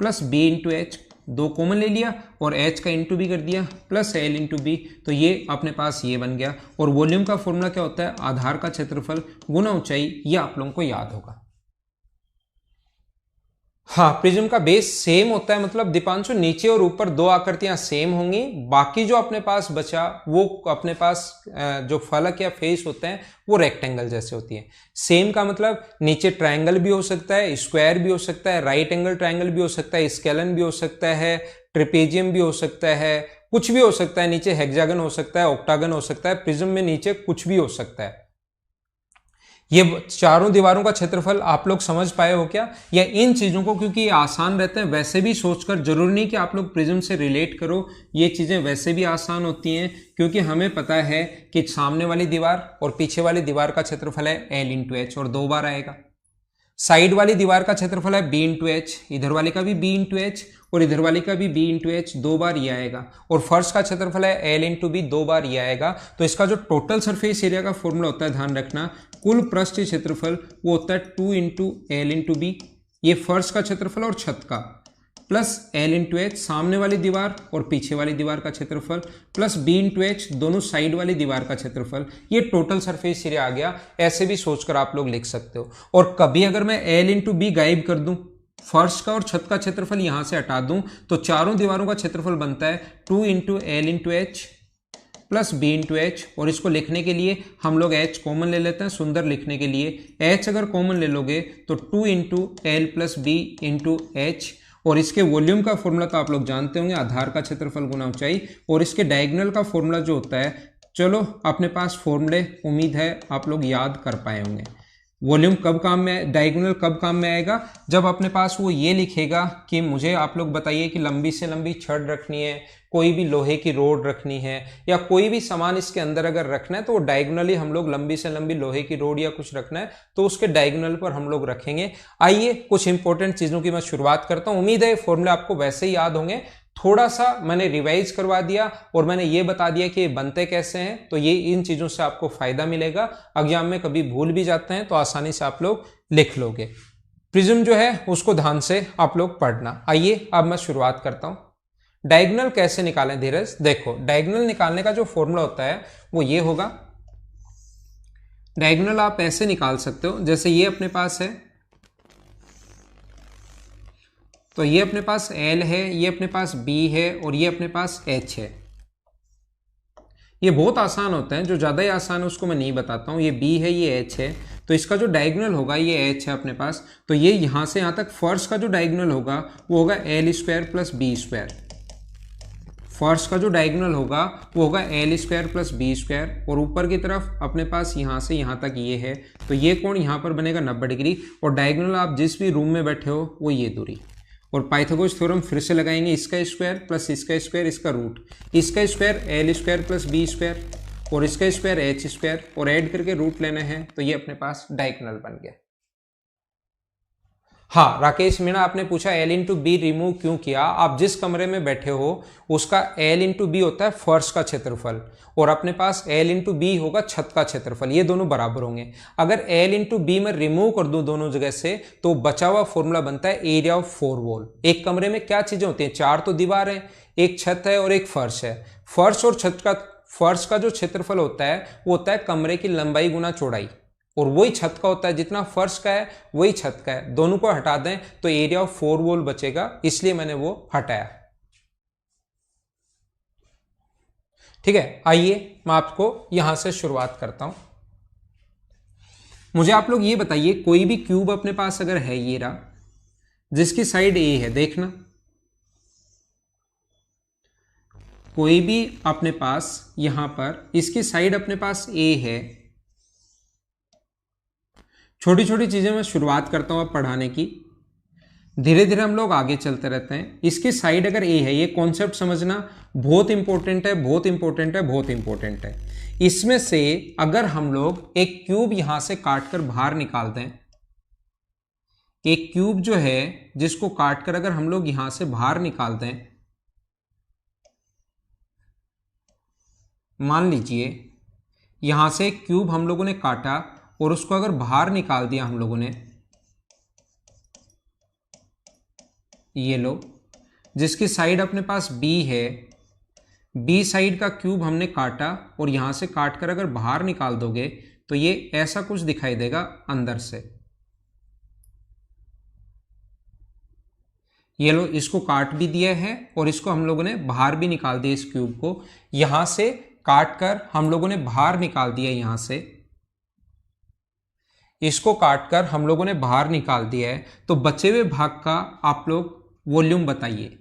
+ B × H, 2 common ले लिया और H का इंटू भी कर दिया प्लस L × B, तो ये अपने पास ये बन गया। और वॉल्यूम का फॉर्मूला क्या होता है, आधार का क्षेत्रफल गुना ऊंचाई, ये आप लोगों को याद होगा। हाँ, प्रिज्म का बेस सेम होता है, मतलब दीपांशु नीचे और ऊपर दो आकृतियां सेम होंगी, बाकी जो अपने पास बचा वो अपने पास जो फलक या फेस होते हैं वो रेक्टेंगल जैसे होती है। सेम का मतलब नीचे ट्रायंगल भी हो सकता है, स्क्वायर भी हो सकता है, राइट एंगल ट्रायंगल भी हो सकता है, स्केलन भी हो सकता है, ट्रिपेजियम भी हो सकता है, कुछ भी हो सकता है, नीचे हेक्सागन हो सकता है, ऑक्टागन हो सकता है, प्रिज्म में नीचे कुछ भी हो सकता है। ये चारों दीवारों का क्षेत्रफल आप लोग समझ पाए हो क्या? या इन चीजों को, क्योंकि ये आसान रहते हैं, वैसे भी सोचकर, जरूरी नहीं कि आप लोग प्रिज्म से रिलेट करो, ये चीजें वैसे भी आसान होती हैं, क्योंकि हमें पता है कि सामने वाली दीवार और पीछे वाली दीवार का क्षेत्रफल है L इंटू एच और 2 बार आएगा। साइड वाली दीवार का क्षेत्रफल है B इंटू एच, इधर वाले का भी B इंटू एच और इधर वाले का भी B इंटू एच, 2 बार ये आएगा। और फर्श का क्षेत्रफल है L इंटू बी, 2 बार ये आएगा। तो इसका जो टोटल सरफेस एरिया का फॉर्मूला होता है, ध्यान रखना, कुल पृष्ठीय क्षेत्रफल वो होता है 2 इंटू एल इंटू बी, ये फर्श का क्षेत्रफल और छत का, प्लस L इंटू एच सामने वाली दीवार और पीछे वाली दीवार का क्षेत्रफल, प्लस B इंटू एच दोनों साइड वाली दीवार का क्षेत्रफल, ये टोटल सरफेस एरिया आ गया। ऐसे भी सोचकर आप लोग लिख सकते हो। और कभी अगर मैं L इंटू बी गायब कर दूं, फर्श का और छत का क्षेत्रफल यहां से हटा दूं, तो चारों दीवारों का क्षेत्रफल बनता है 2 into L into H plus B into H. और इसको लिखने के लिए हम लोग एच कॉमन ले लेते हैं, सुंदर लिखने के लिए। एच अगर कॉमन ले लोगे तो 2 into L plus B into H. और इसके वॉल्यूम का फॉर्मूला तो आप लोग जानते होंगे, आधार का क्षेत्रफल गुना ऊंचाई। और इसके डायगोनल का फॉर्मूला जो होता है, चलो अपने पास फॉर्मूले, उम्मीद है आप लोग याद कर पाए होंगे। वॉल्यूम कब काम में, डायगोनल कब काम में आएगा? जब अपने पास वो ये लिखेगा कि मुझे आप लोग बताइए कि लंबी से लंबी छड़ रखनी है, कोई भी लोहे की रोड रखनी है, या कोई भी सामान इसके अंदर अगर रखना है, तो वो डायगोनली हम लोग लंबी से लंबी लोहे की रोड या कुछ रखना है तो उसके डायगोनल पर हम लोग रखेंगे। आइए कुछ इंपॉर्टेंट चीजों की मैं शुरुआत करता हूं। उम्मीद है फॉर्मूला आपको वैसे ही याद होंगे, थोड़ा सा मैंने रिवाइज करवा दिया और मैंने ये बता दिया कि ये बनते कैसे हैं, तो ये इन चीजों से आपको फायदा मिलेगा। एग्जाम में कभी भूल भी जाते हैं तो आसानी से आप लोग लिख लोगे। प्रिज्म जो है उसको ध्यान से आप लोग पढ़ना। आइए अब मैं शुरुआत करता हूं। डायगोनल कैसे निकालें धीरज? देखो, डायगोनल निकालने का जो फॉर्मूला होता है वो ये होगा। डायगोनल आप ऐसे निकाल सकते हो, जैसे ये अपने पास है, तो ये अपने पास L है, ये अपने पास B है और ये अपने पास H है। ये बहुत आसान होता है, जो ज़्यादा ही आसान है उसको मैं नहीं बताता हूँ। ये B है, ये H है, तो इसका जो डायगोनल होगा ये H है अपने पास, तो ये यहाँ से यहाँ तक फर्श का जो डायगोनल होगा वो होगा L square plus B square. फर्श का जो डायगोनल होगा वो होगा L square plus B square. और ऊपर की तरफ अपने पास यहाँ से यहाँ तक ये है, तो ये कोण यहाँ पर बनेगा 90 डिग्री। और डायगोनल आप जिस भी रूम में बैठे हो वो ये दूरी। और पाइथागोरस थ्योरम फिर से लगाएंगे, इसका स्क्वायर प्लस इसका स्क्वायर, इसका रूट, इसका square L square plus B square और इसका स्क्वायर H स्क्वायर, और ऐड करके रूट लेना है, तो ये अपने पास डायगोनल बन गया। हाँ राकेश मीणा, आपने पूछा L इंटू बी रिमूव क्यों किया? आप जिस कमरे में बैठे हो उसका L इंटू बी होता है फर्श का क्षेत्रफल, और अपने पास L इंटू बी होगा छत का क्षेत्रफल, ये दोनों बराबर होंगे। अगर L इंटू बी में रिमूव कर दूं दोनों जगह से, तो बचा हुआ फॉर्मूला बनता है एरिया ऑफ 4 वॉल। एक कमरे में क्या चीजें होती हैं? 4 तो दीवार है, एक छत है और एक फर्श है। फर्श और छत का, फर्श का जो क्षेत्रफल होता है वो होता है कमरे की लंबाई गुना चौड़ाई, और वही छत का होता है, जितना फर्श का है वही छत का है। दोनों को हटा दें तो एरिया ऑफ 4 वॉल बचेगा, इसलिए मैंने वो हटाया। ठीक है, आइए मैं आपको यहां से शुरुआत करता हूं। मुझे आप लोग ये बताइए, कोई भी क्यूब अपने पास अगर है, ये रहा, जिसकी साइड ए है, देखना कोई भी अपने पास यहां पर इसकी साइड अपने पास ए है। छोटी छोटी चीजें मैं शुरुआत करता हूं अब पढ़ाने की, धीरे धीरे हम लोग आगे चलते रहते हैं। इसकी साइड अगर ए है, ये कॉन्सेप्ट समझना बहुत इंपॉर्टेंट है, बहुत इंपॉर्टेंट है, बहुत इंपॉर्टेंट है। इसमें से अगर हम लोग एक क्यूब यहां से काटकर बाहर निकाल दें, एक क्यूब जो है जिसको काटकर अगर हम लोग यहां से बाहर निकाल दें, मान लीजिए यहां से एक क्यूब हम लोगों ने काटा और उसको अगर बाहर निकाल दिया हम लोगों ने, ये लो, जिसकी साइड अपने पास B है, B साइड का क्यूब हमने काटा और यहां से काटकर अगर बाहर निकाल दोगे तो ये ऐसा कुछ दिखाई देगा अंदर से। ये लो इसको काट भी दिया है और इसको हम लोगों ने बाहर भी निकाल दिया, इस क्यूब को यहां से काट कर हम लोगों ने बाहर निकाल दिया, यहां से इसको काट कर हम लोगों ने बाहर निकाल दिया है। तो बचे हुए भाग का आप लोग वॉल्यूम बताइए।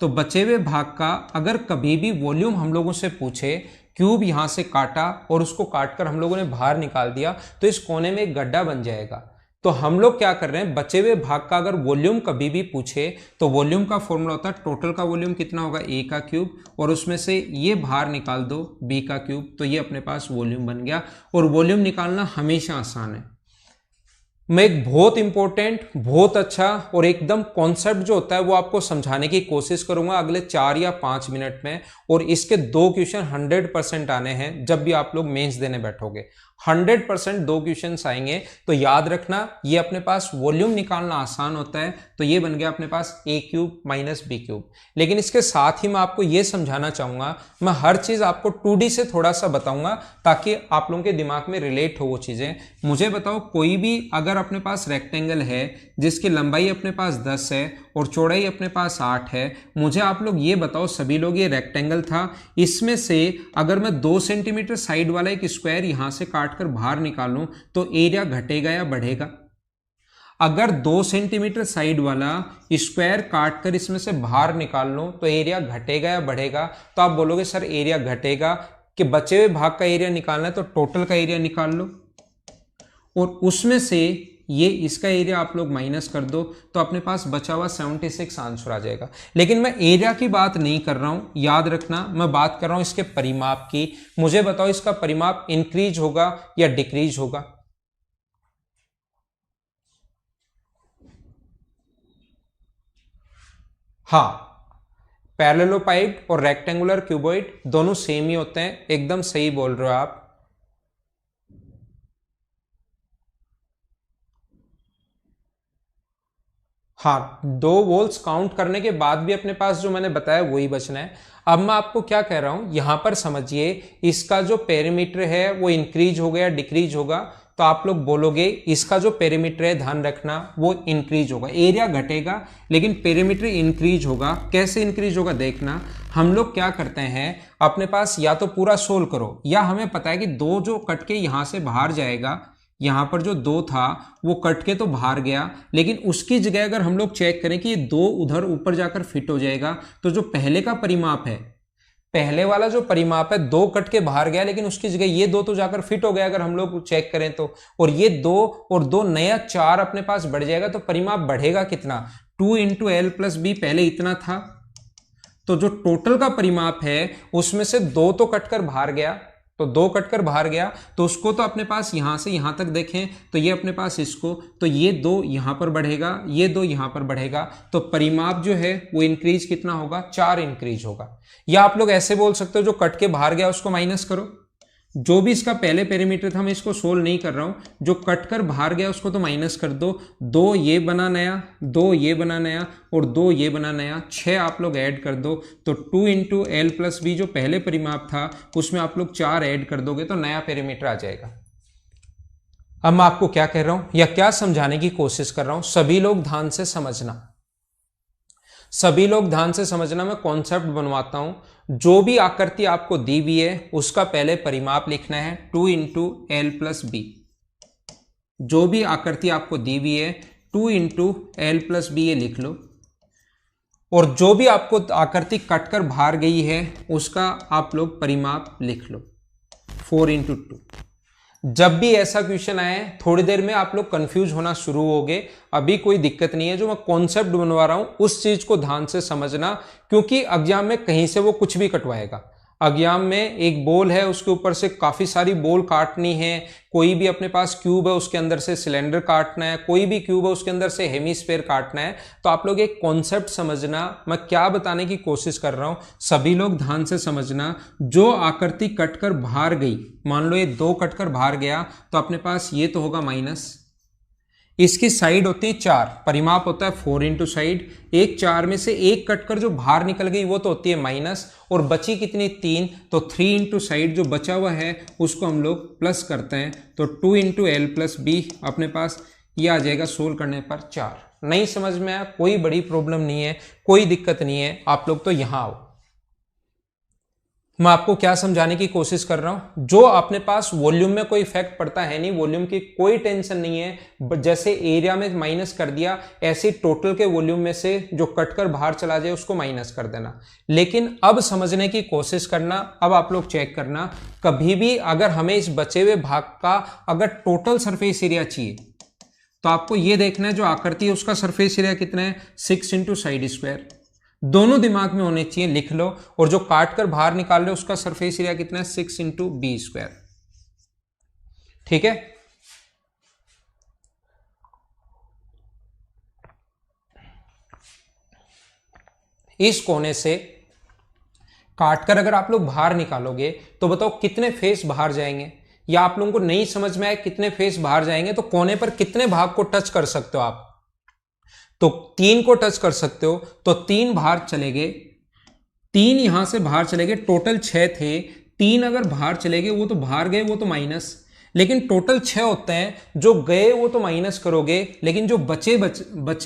तो बचे हुए भाग का अगर कभी भी वॉल्यूम हम लोगों से पूछे, क्यूब यहां से काटा और उसको काटकर हम लोगों ने बाहर निकाल दिया, तो इस कोने में एक गड्ढा बन जाएगा। तो हम लोग क्या कर रहे हैं, बचे हुए भाग का अगर वॉल्यूम कभी भी पूछे तो वॉल्यूम का फॉर्मूला होता है टोटल का वॉल्यूम कितना होगा, ए का क्यूब, और उसमें से ये बाहर निकाल दो बी का क्यूब, तो ये अपने पास वॉल्यूम बन गया। और वॉल्यूम निकालना हमेशा आसान है। मैं एक बहुत इंपॉर्टेंट, बहुत अच्छा और एकदम कॉन्सेप्ट जो होता है वो आपको समझाने की कोशिश करूंगा अगले 4 या 5 मिनट में, और इसके 2 क्वेश्चन 100% आने हैं जब भी आप लोग मेंस देने बैठोगे। 100% 2 क्वेश्चंस आएंगे। तो याद रखना, ये अपने पास वॉल्यूम निकालना आसान होता है, तो ये बन गया अपने पास ए क्यूब माइनस बी क्यूब। लेकिन इसके साथ ही मैं आपको ये समझाना चाहूंगा, मैं हर चीज आपको 2D से थोड़ा सा बताऊंगा ताकि आप लोगों के दिमाग में रिलेट हो वो चीजें। मुझे बताओ, कोई भी अगर अपने पास रेक्टेंगल है जिसकी लंबाई अपने पास 10 है और चौड़ाई अपने पास 8 है, मुझे आप लोग ये बताओ, सभी लोग ये रेक्टेंगल था, इसमें से अगर मैं 2 सेंटीमीटर साइड वाला एक स्क्वायर यहां से काट कर बाहर निकालूं तो एरिया घटेगा या बढ़ेगा? अगर 2 सेंटीमीटर साइड वाला स्क्वायर काट कर इसमें से बाहर निकाल लूं तो एरिया घटेगा या बढ़ेगा? तो आप बोलोगे सर एरिया घटेगा, कि बचे हुए भाग का एरिया निकालना है तो टोटल का एरिया निकाल लो और उसमें से ये इसका एरिया आप लोग माइनस कर दो, तो अपने पास बचा हुआ 76 आंसर आ जाएगा। लेकिन मैं एरिया की बात नहीं कर रहा हूं, याद रखना, मैं बात कर रहा हूं इसके परिमाप की। मुझे बताओ इसका परिमाप इंक्रीज होगा या डिक्रीज होगा? हाँ, पैरेललोपाइड और रेक्टेंगुलर क्यूबॉइड दोनों सेम ही होते हैं, एकदम सही बोल रहे हो आप। हाँ, 2 वॉल्स काउंट करने के बाद भी अपने पास जो मैंने बताया वही बचना है। अब मैं आपको क्या कह रहा हूं, यहां पर समझिए, इसका जो पेरीमीटर है वो इंक्रीज होगा या डिक्रीज होगा? तो आप लोग बोलोगे इसका जो पेरीमीटर है, ध्यान रखना, वो इंक्रीज होगा। एरिया घटेगा लेकिन पेरीमीटर इंक्रीज होगा। कैसे इंक्रीज होगा देखना, हम लोग क्या करते हैं, अपने पास या तो पूरा सोल्व करो, या हमें पता है कि 2 जो कट के यहां से बाहर जाएगा, यहां पर जो 2 था वो कट के तो बाहर गया, लेकिन उसकी जगह अगर हम लोग चेक करें कि ये 2 उधर ऊपर जाकर फिट हो जाएगा, तो जो पहले का परिमाप है, पहले वाला जो परिमाप है 2 कट के बाहर गया लेकिन उसकी जगह ये 2 तो जाकर फिट हो गया अगर हम लोग चेक करें तो, और ये 2 और 2 नया 4 अपने पास बढ़ जाएगा। तो परिमाप बढ़ेगा कितना, 2 इंटू एल प्लस बी, पहले इतना था, तो जो टोटल का परिमाप है उसमें से 2 तो कटकर बाहर गया, तो 2 कटकर बाहर गया, तो उसको तो अपने पास यहां से यहां तक देखें तो ये अपने पास इसको, तो ये 2 यहां पर बढ़ेगा, ये 2 यहां पर बढ़ेगा, तो परिमाप जो है वो इंक्रीज कितना होगा, 4 इंक्रीज होगा। या आप लोग ऐसे बोल सकते हो, जो कट के बाहर गया उसको माइनस करो, जो भी इसका पहले पेरीमीटर था, मैं इसको सोल्व नहीं कर रहा हूं, जो कट कर बाहर गया उसको तो माइनस कर दो, 2 ये बना नया, 2 ये बना नया और 2 ये बना नया, 6 आप लोग ऐड कर दो, तो 2 इंटू एल प्लस बी जो पहले परिमाप था उसमें आप लोग 4 ऐड कर दोगे तो नया पेरीमीटर आ जाएगा। अब मैं आपको क्या कह रहा हूं या क्या समझाने की कोशिश कर रहा हूं, सभी लोग ध्यान से समझना, सभी लोग ध्यान से समझना। मैं कॉन्सेप्ट बनवाता हूं, जो भी आकृति आपको दी हुई है उसका पहले परिमाप लिखना है 2 इंटू एल प्लस बी। जो भी आकृति आपको दी हुई है 2 इंटू एल प्लस बी, ये लिख लो। और जो भी आपको आकृति कटकर बाहर गई है उसका आप लोग परिमाप लिख लो 4 इंटू 2। जब भी ऐसा क्वेश्चन आए थोड़ी देर में आप लोग कंफ्यूज होना शुरू होगे, अभी कोई दिक्कत नहीं है, जो मैं कॉन्सेप्ट बनवा रहा हूं उस चीज को ध्यान से समझना, क्योंकि एग्जाम में कहीं से वो कुछ भी कटवाएगा। एग्जाम में एक बॉल है, उसके ऊपर से काफी सारी बॉल काटनी है, कोई भी अपने पास क्यूब है उसके अंदर से सिलेंडर काटना है, कोई भी क्यूब है उसके अंदर से हेमीस्फेयर काटना है। तो आप लोग एक कॉन्सेप्ट समझना, मैं क्या बताने की कोशिश कर रहा हूं, सभी लोग ध्यान से समझना। जो आकृति कटकर बाहर गई, मान लो ये 2 कटकर बाहर गया, तो अपने पास ये तो होगा माइनस, इसकी साइड होती है 4, परिमाप होता है 4 इंटू साइड, एक 4 में से एक कटकर जो बाहर निकल गई वो तो होती है माइनस, और बची कितनी 3, तो 3 इंटू साइड जो बचा हुआ है उसको हम लोग प्लस करते हैं, तो 2 इंटू एल प्लस बी अपने पास ये आ जाएगा सोल्व करने पर 4। नहीं समझ में आया, कोई बड़ी प्रॉब्लम नहीं है, कोई दिक्कत नहीं है, आप लोग तो यहां आओ। मैं आपको क्या समझाने की कोशिश कर रहा हूं, जो अपने पास वॉल्यूम में कोई इफेक्ट पड़ता है नहीं, वॉल्यूम की कोई टेंशन नहीं है, जैसे एरिया में माइनस कर दिया ऐसे टोटल के वॉल्यूम में से जो कटकर बाहर चला जाए उसको माइनस कर देना। लेकिन अब समझने की कोशिश करना, अब आप लोग चेक करना, कभी भी अगर हमें इस बचे हुए भाग का अगर टोटल सरफेस एरिया चाहिए तो आपको यह देखना है जो आकृति है उसका सरफेस एरिया कितना है, 6 इंटू साइड स्क्वायर। दोनों दिमाग में होने चाहिए, लिख लो। और जो काट कर बाहर निकाल रहे उसका सरफेस एरिया कितना है, 6 इंटू बी स्क्वायर। ठीक है, इस कोने से काटकर अगर आप लोग बाहर निकालोगे तो बताओ कितने फेस बाहर जाएंगे, या आप लोगों को नहीं समझ में आए कितने फेस बाहर जाएंगे तो कोने पर कितने भाग को टच कर सकते हो आप, तो 3 को टच कर सकते हो, तो 3 बाहर चले गए, 3 यहां से बाहर चले गए, टोटल 6 थे, 3 अगर बाहर चले गए वो तो बाहर गए, वो तो माइनस, लेकिन टोटल 6 होते हैं, जो गए वो तो माइनस करोगे, लेकिन जो बचे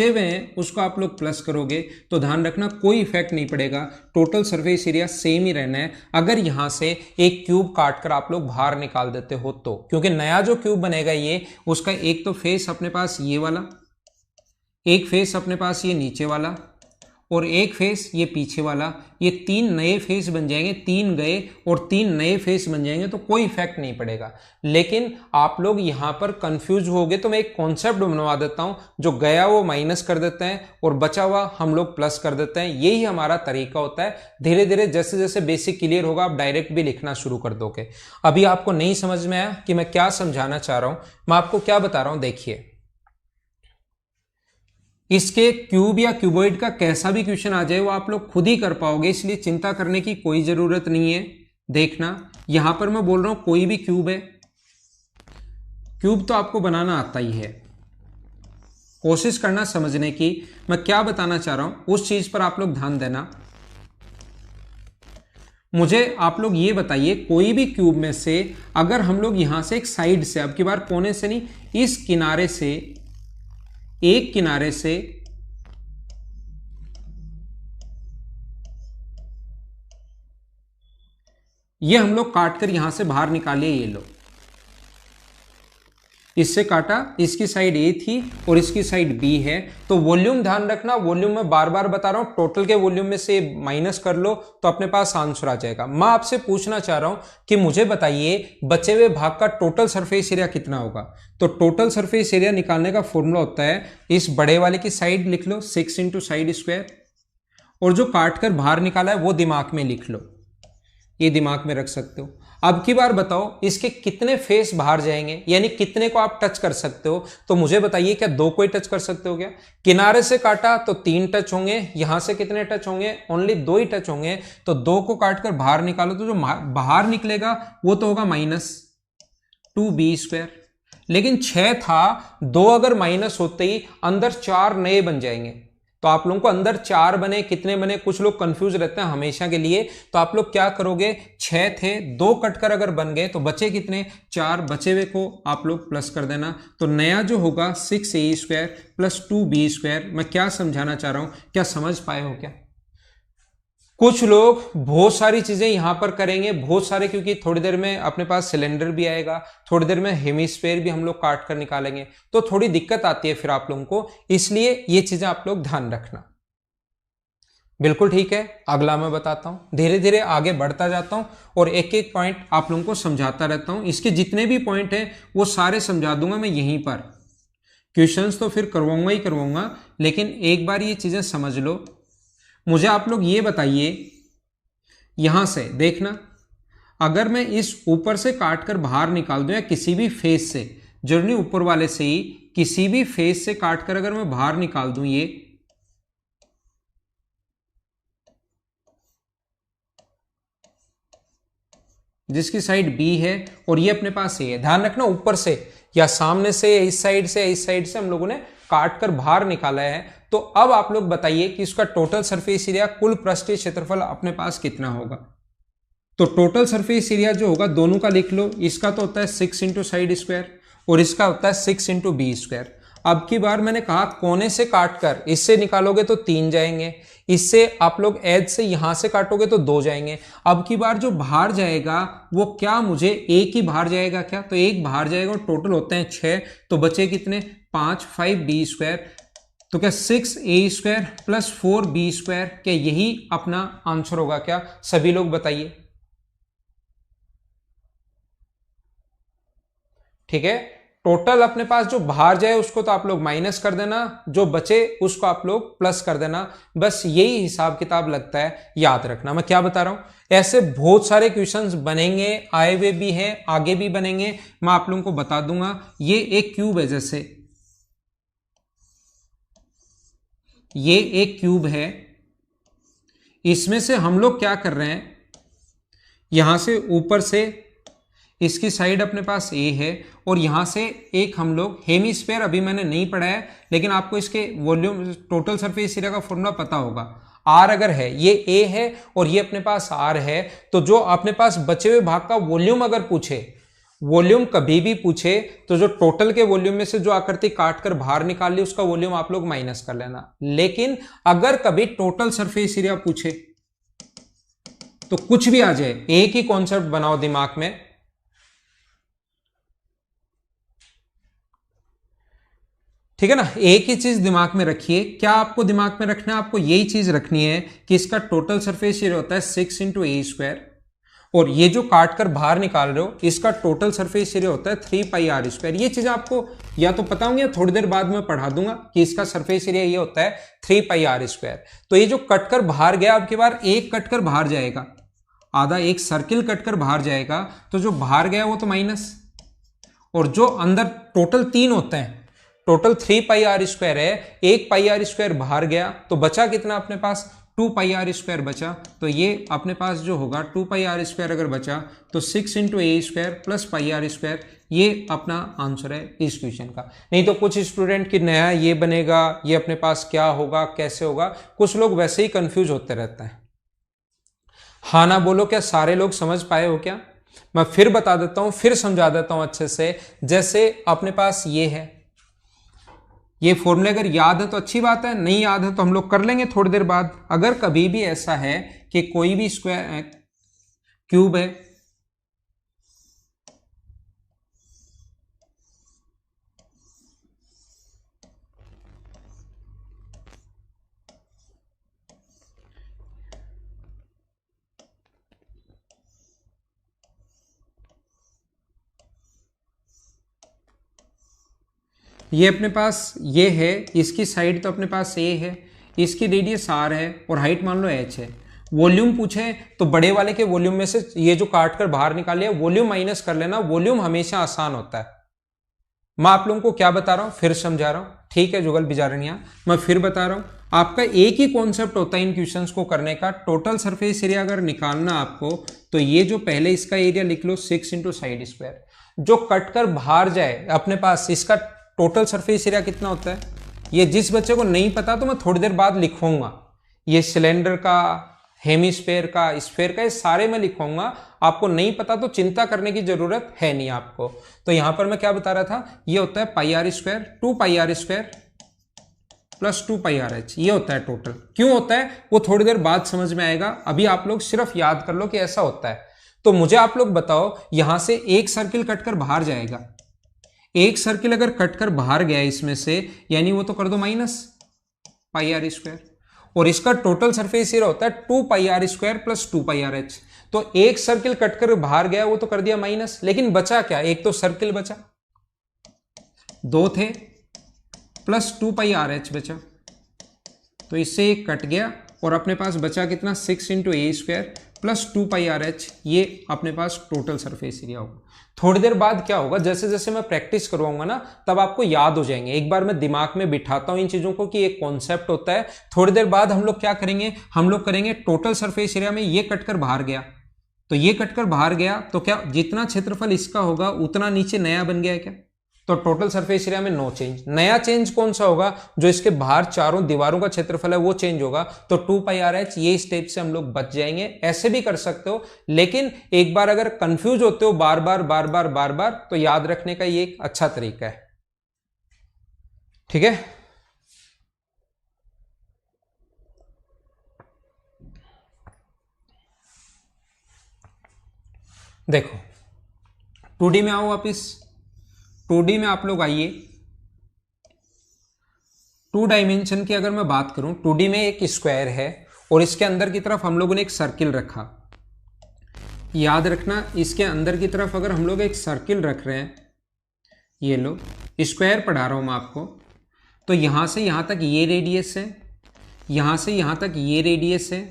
हुए हैं उसको आप लोग प्लस करोगे। तो ध्यान रखना कोई इफेक्ट नहीं पड़ेगा, टोटल सरफेस एरिया सेम ही रहना है। अगर यहां से एक क्यूब काटकर आप लोग बाहर निकाल देते हो तो, क्योंकि नया जो क्यूब बनेगा ये, उसका एक तो फेस अपने पास ये वाला, एक फेस अपने पास ये नीचे वाला, और एक फेस ये पीछे वाला, ये 3 नए फेस बन जाएंगे, 3 गए और 3 नए फेस बन जाएंगे, तो कोई इफेक्ट नहीं पड़ेगा। लेकिन आप लोग यहां पर कंफ्यूज हो गए तो मैं एक कॉन्सेप्ट बनवा देता हूं, जो गया वो माइनस कर देते हैं और बचा हुआ हम लोग प्लस कर देते हैं। यही हमारा तरीका होता है। धीरे धीरे जैसे जैसे बेसिक क्लियर होगा आप डायरेक्ट भी लिखना शुरू कर दोगे। अभी आपको नहीं समझ में आया कि मैं क्या समझाना चाह रहा हूं, मैं आपको क्या बता रहा हूं, देखिए। इसके क्यूब या क्यूबॉइड का कैसा भी क्वेश्चन आ जाए वो आप लोग खुद ही कर पाओगे, इसलिए चिंता करने की कोई जरूरत नहीं है। देखना, यहां पर मैं बोल रहा हूं कोई भी क्यूब है, क्यूब तो आपको बनाना आता ही है, कोशिश करना समझने की। मैं क्या बताना चाह रहा हूं उस चीज पर आप लोग ध्यान देना। मुझे आप लोग ये बताइए, कोई भी क्यूब में से अगर हम लोग यहां से एक साइड से, अब की बार कोने से नहीं, इस किनारे से, एक किनारे से ये हम लोग काटकर यहां से बाहर निकालिए, ये लो, इससे काटा, इसकी साइड ए थी और इसकी साइड बी है, तो वॉल्यूम ध्यान रखना, वॉल्यूम में बार बार बता रहा हूं, टोटल के वॉल्यूम में से माइनस कर लो तो अपने पास आंसर आ जाएगा। मैं आपसे पूछना चाह रहा हूं कि मुझे बताइए बचे हुए भाग का टोटल सरफेस एरिया कितना होगा। तो टोटल सरफेस एरिया निकालने का फॉर्मूला होता है, इस बड़े वाले की साइड लिख लो 6 इंटू साइड स्क्वायर, और जो काट कर बाहर निकाला है वो दिमाग में लिख लो, ये दिमाग में रख सकते हो। अब की बार बताओ इसके कितने फेस बाहर जाएंगे, यानी कितने को आप टच कर सकते हो। तो मुझे बताइए क्या 2 को ही टच कर सकते हो क्या? किनारे से काटा तो 3 टच होंगे, यहां से कितने टच होंगे, ओनली 2 ही टच होंगे। तो 2 को काटकर बाहर निकालो तो जो बाहर निकलेगा वो तो होगा -2b²। लेकिन 6 था, 2 अगर माइनस होते ही अंदर 4 नए बन जाएंगे। तो आप लोगों को अंदर 4 बने, कितने बने, कुछ लोग कंफ्यूज रहते हैं हमेशा के लिए। तो आप लोग क्या करोगे, 6 थे, 2 कटकर अगर बन गए तो बचे कितने, 4, बचे हुए को आप लोग प्लस कर देना। तो नया जो होगा 6a² + 2b²। मैं क्या समझाना चाह रहा हूं, क्या समझ पाए हो क्या? कुछ लोग बहुत सारी चीजें यहां पर करेंगे, बहुत सारे, क्योंकि थोड़ी देर में अपने पास सिलेंडर भी आएगा, थोड़ी देर में हेमिस्फेयर भी हम लोग काट कर निकालेंगे, तो थोड़ी दिक्कत आती है फिर आप लोगों को, इसलिए ये चीजें आप लोग ध्यान रखना। बिल्कुल ठीक है, अगला मैं बताता हूं, धीरे धीरे आगे बढ़ता जाता हूं और एक एक पॉइंट आप लोगों को समझाता रहता हूं। इसके जितने भी पॉइंट हैं वो सारे समझा दूंगा मैं यहीं पर। क्वेश्चंस तो फिर करवाऊंगा ही करवाऊंगा, लेकिन एक बार ये चीजें समझ लो। मुझे आप लोग ये बताइए, यहां से देखना, अगर मैं इस ऊपर से काटकर बाहर निकाल दूं या किसी भी फेस से, जरूरी ऊपर वाले से ही, किसी भी फेस से काटकर अगर मैं बाहर निकाल दूं, ये जिसकी साइड बी है और ये अपने पास ए है, ध्यान रखना ऊपर से या सामने से, इस साइड से, इस साइड से हम लोगों ने काटकर बाहर निकाला है। तो अब आप लोग बताइए कि इसका टोटल सरफेस एरिया, कुल पृष्ठीय क्षेत्रफल अपने पास कितना होगा। तो टोटल सरफेस एरिया जो होगा दोनों का लिख लो, इसका तो होता है 6 इंटू साइड स्क्वायर और इसका होता है 6 इंटू बी स्क्वायर। अब की बार मैंने कहा कोने से काटकर इससे निकालोगे तो 3 जाएंगे, इससे आप लोग एज से यहां से काटोगे तो 2 जाएंगे। अब की बार जो बाहर जाएगा वो क्या, मुझे एक ही बाहर जाएगा क्या, तो एक बाहर जाएगा और टोटल होते हैं 6, तो बचे कितने 5, 5d स्क्वायर, तो क्या 6a² प्लस 4b स्क्वायर, क्या यही अपना आंसर होगा क्या? सभी लोग बताइए। ठीक है, टोटल अपने पास जो बाहर जाए उसको तो आप लोग माइनस कर देना, जो बचे उसको आप लोग प्लस कर देना, बस यही हिसाब किताब लगता है, याद रखना मैं क्या बता रहा हूं। ऐसे बहुत सारे क्वेश्चंस बनेंगे, आए हुए भी हैं, आगे भी बनेंगे, मैं आप लोगों को बता दूंगा। ये एक क्यूब है, जैसे ये एक क्यूब है, इसमें से हम लोग क्या कर रहे हैं, यहां से ऊपर से इसकी साइड अपने पास ए है और यहां से एक हम लोग हेमीस्फेयर, अभी मैंने नहीं पढ़ा है लेकिन आपको इसके वॉल्यूम टोटल सरफेस एरिया का फॉर्मूला पता होगा। आर अगर है, ये ए है और ये अपने पास आर है, तो जो अपने पास बचे हुए भाग का वॉल्यूम अगर पूछे, वॉल्यूम कभी भी पूछे तो जो टोटल के वॉल्यूम में से जो आकृति काट कर बाहर निकाल ली उसका वॉल्यूम आप लोग माइनस कर लेना। लेकिन अगर कभी टोटल सरफेस एरिया पूछे तो कुछ भी आ जाए, एक ही कॉन्सेप्ट बनाओ दिमाग में, ठीक है ना। एक ही चीज दिमाग में रखिए, क्या आपको दिमाग में रखना है, आपको यही चीज रखनी है कि इसका टोटल सरफेस एरिया होता है 6 × a², और ये जो काट कर बाहर निकाल रहे हो इसका टोटल सरफेस एरिया होता है 3πr²। ये चीज आपको या तो पता होंगी या थोड़ी देर बाद में पढ़ा दूंगा कि इसका सरफेस एरिया ये होता है 3πr²। तो ये जो कटकर बाहर गया, अब की बार एक कटकर बाहर जाएगा, आधा एक सर्किल कटकर बाहर जाएगा, तो जो बाहर गया वो तो माइनस, और जो अंदर टोटल 3 होते हैं, टोटल 3πr² है, एक πr² बाहर गया तो बचा कितना अपने पास 2πr² बचा। तो ये अपने पास जो होगा 2πr² अगर बचा तो 6 × a² प्लस πr², ये अपना आंसर है इस क्वेश्चन का। नहीं तो कुछ स्टूडेंट की नया ये बनेगा, ये अपने पास क्या होगा, कैसे होगा, कुछ लोग वैसे ही कंफ्यूज होते रहते हैं। हाँ ना बोलो, क्या सारे लोग समझ पाए हो क्या? मैं फिर बता देता हूं, फिर समझा देता हूं अच्छे से। जैसे अपने पास ये है, ये फॉर्मूले अगर याद है तो अच्छी बात है, नहीं याद है तो हम लोग कर लेंगे थोड़ी देर बाद। अगर कभी भी ऐसा है कि कोई भी स्क्वायर क्यूब है, ये अपने पास ये है, इसकी साइड तो अपने पास ए है, इसकी रेडियस आर है और हाइट मान लो एच है। वॉल्यूम पूछे तो बड़े वाले के वॉल्यूम में से ये जो काट कर बाहर निकाले वॉल्यूम माइनस कर लेना, वॉल्यूम हमेशा आसान होता है। मैं आप लोगों को क्या बता रहा हूं, फिर समझा रहा हूं, ठीक है जुगल बिजारनिया, मैं फिर बता रहा हूं। आपका एक ही कॉन्सेप्ट होता है इन क्वेश्चंस को करने का। टोटल सरफेस एरिया अगर निकालना आपको, तो ये जो पहले इसका एरिया लिख लो 6 × साइड², जो कट कर बाहर जाए अपने पास इसका टोटल सरफेस एरिया कितना होता है। ये जिस बच्चे को नहीं पता तो मैं थोड़ी देर बाद लिखूंगा, ये सिलेंडर का, हेमीस्फेयर का, स्फेयर का, ये सारे मैं लिखूंगा। आपको नहीं पता तो चिंता करने की जरूरत है नहीं आपको। तो यहां पर मैं क्या बता रहा था, ये होता है πr², 2πr² प्लस 2πrh, ये होता है टोटल। क्यों होता है वो थोड़ी देर बाद समझ में आएगा, अभी आप लोग सिर्फ याद कर लो कि ऐसा होता है। तो मुझे आप लोग बताओ, यहां से एक सर्किल कटकर बाहर जाएगा, एक सर्किल अगर कटकर बाहर गया इसमें से, यानी वो तो कर दो माइनस πr², और इसका टोटल सरफेस एरिया होता है 2πr² प्लस 2πrh। तो एक सर्किल कटकर बाहर गया वो तो कर दिया माइनस, लेकिन बचा क्या, एक तो सर्किल बचा, 2 थे, प्लस 2πrh बचा, तो इससे एक कट गया और अपने पास बचा कितना 6 × a² प्लस 2πrh, ये अपने पास टोटल सरफेस एरिया होगा। थोड़ी देर बाद क्या होगा, जैसे जैसे मैं प्रैक्टिस करवाऊंगा ना तब आपको याद हो जाएंगे। एक बार मैं दिमाग में बिठाता हूं इन चीजों को कि एक कॉन्सेप्ट होता है। थोड़ी देर बाद हम लोग क्या करेंगे, हम लोग करेंगे टोटल सरफेस एरिया में ये कटकर बाहर गया, तो ये कटकर बाहर गया तो क्या जितना क्षेत्रफल इसका होगा उतना नीचे नया बन गया है क्या, तो टोटल सरफेस एरिया में नो चेंज। नया चेंज कौन सा होगा, जो इसके बाहर चारों दीवारों का क्षेत्रफल है वो चेंज होगा। तो 2πrh, ये स्टेप से हम लोग बच जाएंगे। ऐसे भी कर सकते हो, लेकिन एक बार अगर कंफ्यूज होते हो बार बार तो याद रखने का ये एक अच्छा तरीका है। ठीक है। देखो 2D में आओ वापिस। 2D में आप लोग आइए। 2 डायमेंशन की अगर मैं बात करूं, 2D में एक स्क्वायर है और इसके अंदर की तरफ हम लोगों ने एक सर्किल रखा। याद रखना, इसके अंदर की तरफ अगर हम लोग एक सर्किल रख रहे हैं, ये लो स्क्वायर पढ़ा रहा हूं मैं आपको, तो यहां से यहां तक ये रेडियस है, यहां से यहां तक ये रेडियस है,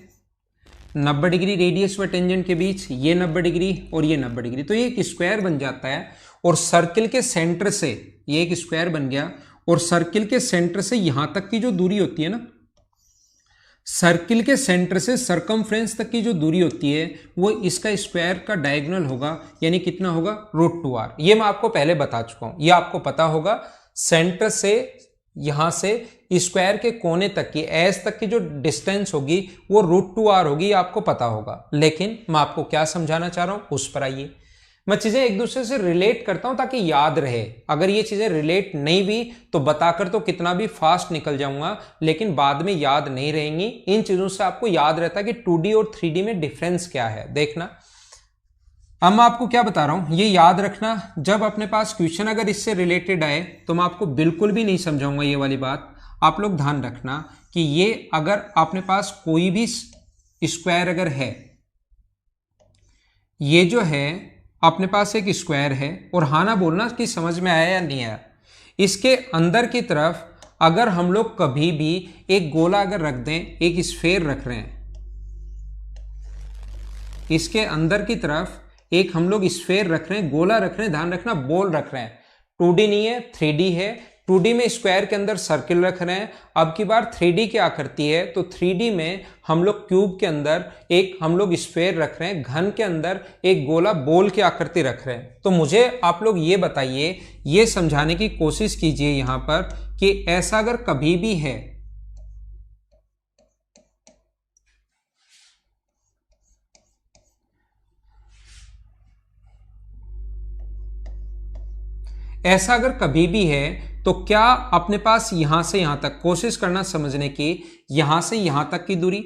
90 डिग्री रेडियस व टेंजेंट के बीच, ये 90 डिग्री और ये 90 डिग्री, तो ये एक स्क्वायर बन जाता है। और सर्किल के सेंटर से ये एक स्क्वायर बन गया, और सर्किल के सेंटर से यहां तक की जो दूरी होती है ना, सर्किल के सेंटर से सरकमफ्रेंस तक की जो दूरी होती है वो इसका स्क्वायर का डायगोनल होगा, यानी कितना होगा, √2r। ये मैं आपको पहले बता चुका हूं, ये आपको पता होगा। सेंटर से यहां से स्क्वायर के कोने तक की, एज तक की जो डिस्टेंस होगी वो √2r होगी, ये आपको पता होगा। लेकिन मैं आपको क्या समझाना चाह रहा हूं उस पर आइए। मैं चीजें एक दूसरे से रिलेट करता हूं ताकि याद रहे। अगर ये चीजें रिलेट नहीं भी तो बताकर तो कितना भी फास्ट निकल जाऊंगा, लेकिन बाद में याद नहीं रहेंगी। इन चीजों से आपको याद रहता है कि 2D और 3D में डिफरेंस क्या है। देखना, अब मैं आपको क्या बता रहा हूं, ये याद रखना। जब अपने पास क्वेश्चन अगर इससे रिलेटेड आए तो मैं आपको बिल्कुल भी नहीं समझाऊंगा ये वाली बात। आप लोग ध्यान रखना कि ये अगर अपने पास कोई भी स्क्वायर अगर है, ये जो है अपने पास एक स्क्वायर है, और हाँ ना बोलना कि समझ में आया या नहीं आया। इसके अंदर की तरफ अगर हम लोग कभी भी एक गोला अगर रख दें, एक स्फेयर रख रहे हैं, इसके अंदर की तरफ एक हम लोग स्फेयर रख रहे हैं, गोला रख रहे हैं, ध्यान रखना बॉल रख रहे हैं। 2D नहीं है, 3D है। 2D में स्क्वायर के अंदर सर्किल रख रहे हैं। अब की बार 3D की आकृति है, तो 3D में हम लोग क्यूब के अंदर एक हम लोग स्फेयर रख रहे हैं, घन के अंदर एक गोला बॉल की आकृति रख रहे हैं। तो मुझे आप लोग ये बताइए, ये समझाने की कोशिश कीजिए यहां पर कि ऐसा अगर कभी भी है, ऐसा अगर कभी भी है तो क्या अपने पास यहां से यहां तक, कोशिश करना समझने की, यहां से यहां तक की दूरी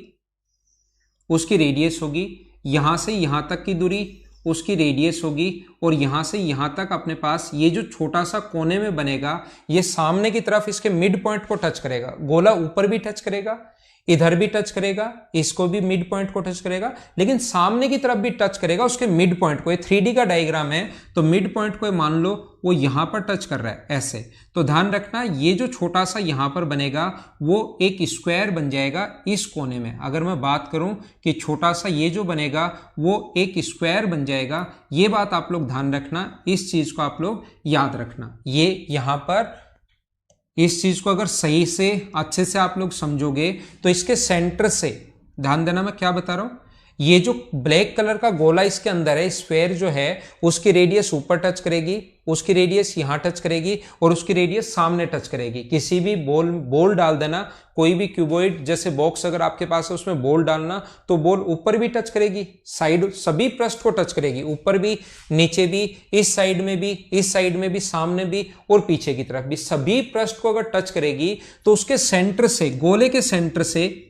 उसकी रेडियस होगी, यहां से यहां तक की दूरी उसकी रेडियस होगी, और यहां से यहां तक अपने पास ये जो छोटा सा कोने में बनेगा, ये सामने की तरफ इसके मिड पॉइंट को टच करेगा। गोला ऊपर भी टच करेगा, इधर भी टच करेगा, इसको भी मिड पॉइंट को टच करेगा, लेकिन सामने की तरफ भी टच करेगा उसके मिड पॉइंट को। ये 3D का डायग्राम है, तो मिड पॉइंट को मान लो वो यहां पर टच कर रहा है ऐसे। तो ध्यान रखना, ये जो छोटा सा यहां पर बनेगा वो एक स्क्वायर बन जाएगा इस कोने में। अगर मैं बात करूं कि छोटा सा ये जो बनेगा वो एक स्क्वायर बन जाएगा, ये बात आप लोग ध्यान रखना, इस चीज को आप लोग याद रखना। ये यहां पर इस चीज को अगर सही से अच्छे से आप लोग समझोगे तो इसके सेंटर से, ध्यान देना मैं क्या बता रहा हूं, ये जो ब्लैक कलर का गोला इसके अंदर है, स्फेयर जो है, उसकी रेडियस ऊपर टच करेगी, उसकी रेडियस यहां टच करेगी, और उसकी रेडियस सामने टच करेगी। किसी भी बॉल डाल देना, कोई भी क्यूबॉइड जैसे बॉक्स अगर आपके पास है उसमें बॉल डालना, तो बॉल ऊपर भी टच करेगी, साइड सभी पृष्ठ को टच करेगी, ऊपर भी, नीचे भी, इस साइड में भी, इस साइड में भी, सामने भी और पीछे की तरफ भी, सभी पृष्ठ को अगर टच करेगी तो उसके सेंटर से, गोले के सेंटर से,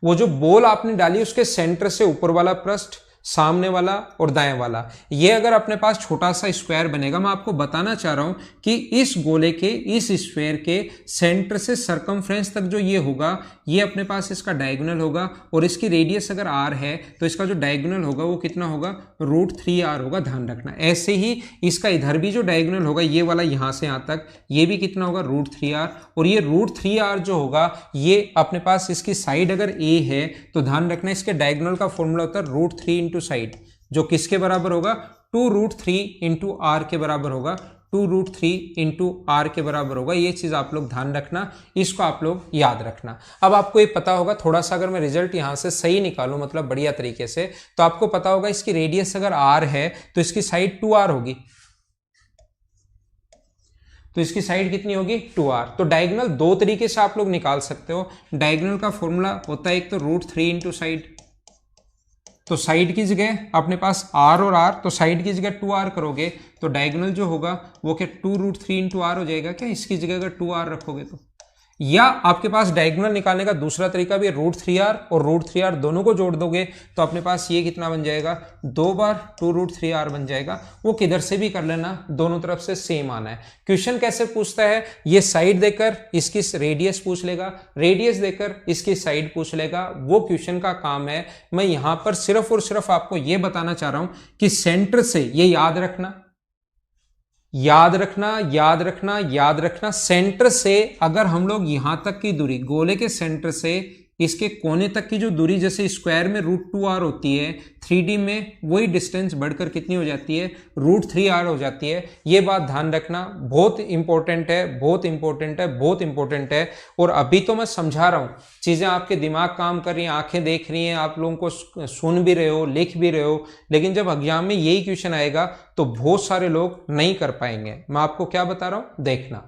वो जो बॉल आपने डाली उसके सेंटर से ऊपर वाला पृष्ठ, सामने वाला और दाएं वाला, ये अगर अपने पास छोटा सा स्क्वायर बनेगा। मैं आपको बताना चाह रहा हूं कि इस गोले के, इस स्क्वायर के सेंटर से सरकमफ्रेंस तक जो ये होगा, ये अपने पास इसका डायगोनल होगा, और इसकी रेडियस अगर r है तो इसका जो डायगोनल होगा वो कितना होगा, √3r होगा। ध्यान रखना, ऐसे ही इसका इधर भी जो डायगोनल होगा, ये वाला यहां से यहां तक, ये भी कितना होगा, √3r। और ये √3r जो होगा, ये अपने पास इसकी साइड अगर a है तो ध्यान रखना इसके डायगोनल का फॉर्मूला होता है √3 इंटू साइड, जो किसके बराबर होगा, 2√3 इंटू आर के बराबर होगा, 2√3 इंटू आर के बराबर होगा। ये चीज आप लोग ध्यान रखना, इसको आप लोग याद रखना। अब आपको ये पता होगा, थोड़ा सा अगर मैं रिजल्ट यहां से सही निकालूं, मतलब बढ़िया तरीके से, तो आपको पता होगा इसकी रेडियस अगर r है तो इसकी साइड 2r होगी, तो इसकी साइड कितनी होगी, 2r। तो डायगोनल दो तरीके से आप लोग निकाल सकते हो। डायगोनल का फॉर्मूला होता है एक तो √3 इंटू साइड, तो साइड की जगह अपने पास r और r, तो साइड की जगह 2r करोगे तो डायगोनल जो होगा वो क्या 2√3 इंटू आर हो जाएगा क्या, इसकी जगह अगर 2r रखोगे तो। या आपके पास डायगोनल निकालने का दूसरा तरीका भी √3r और √3r दोनों को जोड़ दोगे तो अपने पास ये कितना बन जाएगा, 2 बार 2√3r बन जाएगा। वो किधर से भी कर लेना, दोनों तरफ से सेम आना है। क्वेश्चन कैसे पूछता है, ये साइड देकर इसकी रेडियस पूछ लेगा, रेडियस देकर इसकी साइड पूछ लेगा, वो क्वेश्चन का काम है। मैं यहां पर सिर्फ और सिर्फ आपको ये बताना चाह रहा हूं कि सेंटर से, ये याद रखना याद रखना याद रखना याद रखना, सेंटर से अगर हम लोग यहां तक की दूरी, गोले के सेंटर से इसके कोने तक की जो दूरी, जैसे स्क्वायर में √2r होती है, 3D में वही डिस्टेंस बढ़कर कितनी हो जाती है, √3r हो जाती है। ये बात ध्यान रखना, बहुत इंपॉर्टेंट है, बहुत इंपॉर्टेंट है, बहुत इंपॉर्टेंट है। और अभी तो मैं समझा रहा हूं, चीजें आपके दिमाग काम कर रही हैं, आंखें देख रही हैं, आप लोगों को सुन भी रहे हो, लिख भी रहे हो, लेकिन जब एग्जाम में यही क्वेश्चन आएगा तो बहुत सारे लोग नहीं कर पाएंगे। मैं आपको क्या बता रहा हूं, देखना।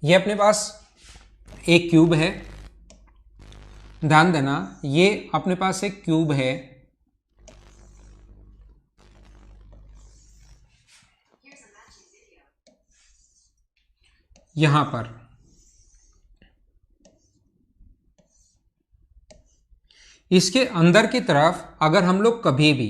ये अपने पास एक क्यूब है, ध्यान देना, ये अपने पास एक क्यूब है, यहां पर इसके अंदर की तरफ अगर हम लोग कभी भी,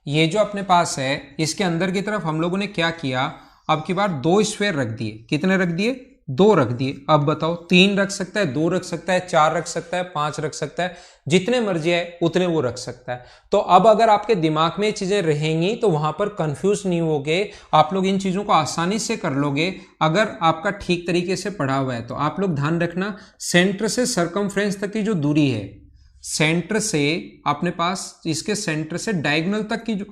ये जो अपने पास है इसके अंदर की तरफ हम लोगों ने क्या किया, अब की बार 2 स्फेयर रख दिए। कितने रख दिए, 2 रख दिए। अब बताओ 3 रख सकता है, 2 रख सकता है, 4 रख सकता है, 5 रख सकता है, जितने मर्जी है उतने वो रख सकता है। तो अब अगर आपके दिमाग में ये चीजें रहेंगी तो वहां पर कंफ्यूज नहीं होगे, आप लोग इन चीजों को आसानी से कर लोगे अगर आपका ठीक तरीके से पढ़ा हुआ है। तो आप लोग ध्यान रखना, सेंटर से सरकमफ्रेंस तक की जो दूरी है, सेंटर से अपने पास इसके सेंटर से डायगोनल तक की जो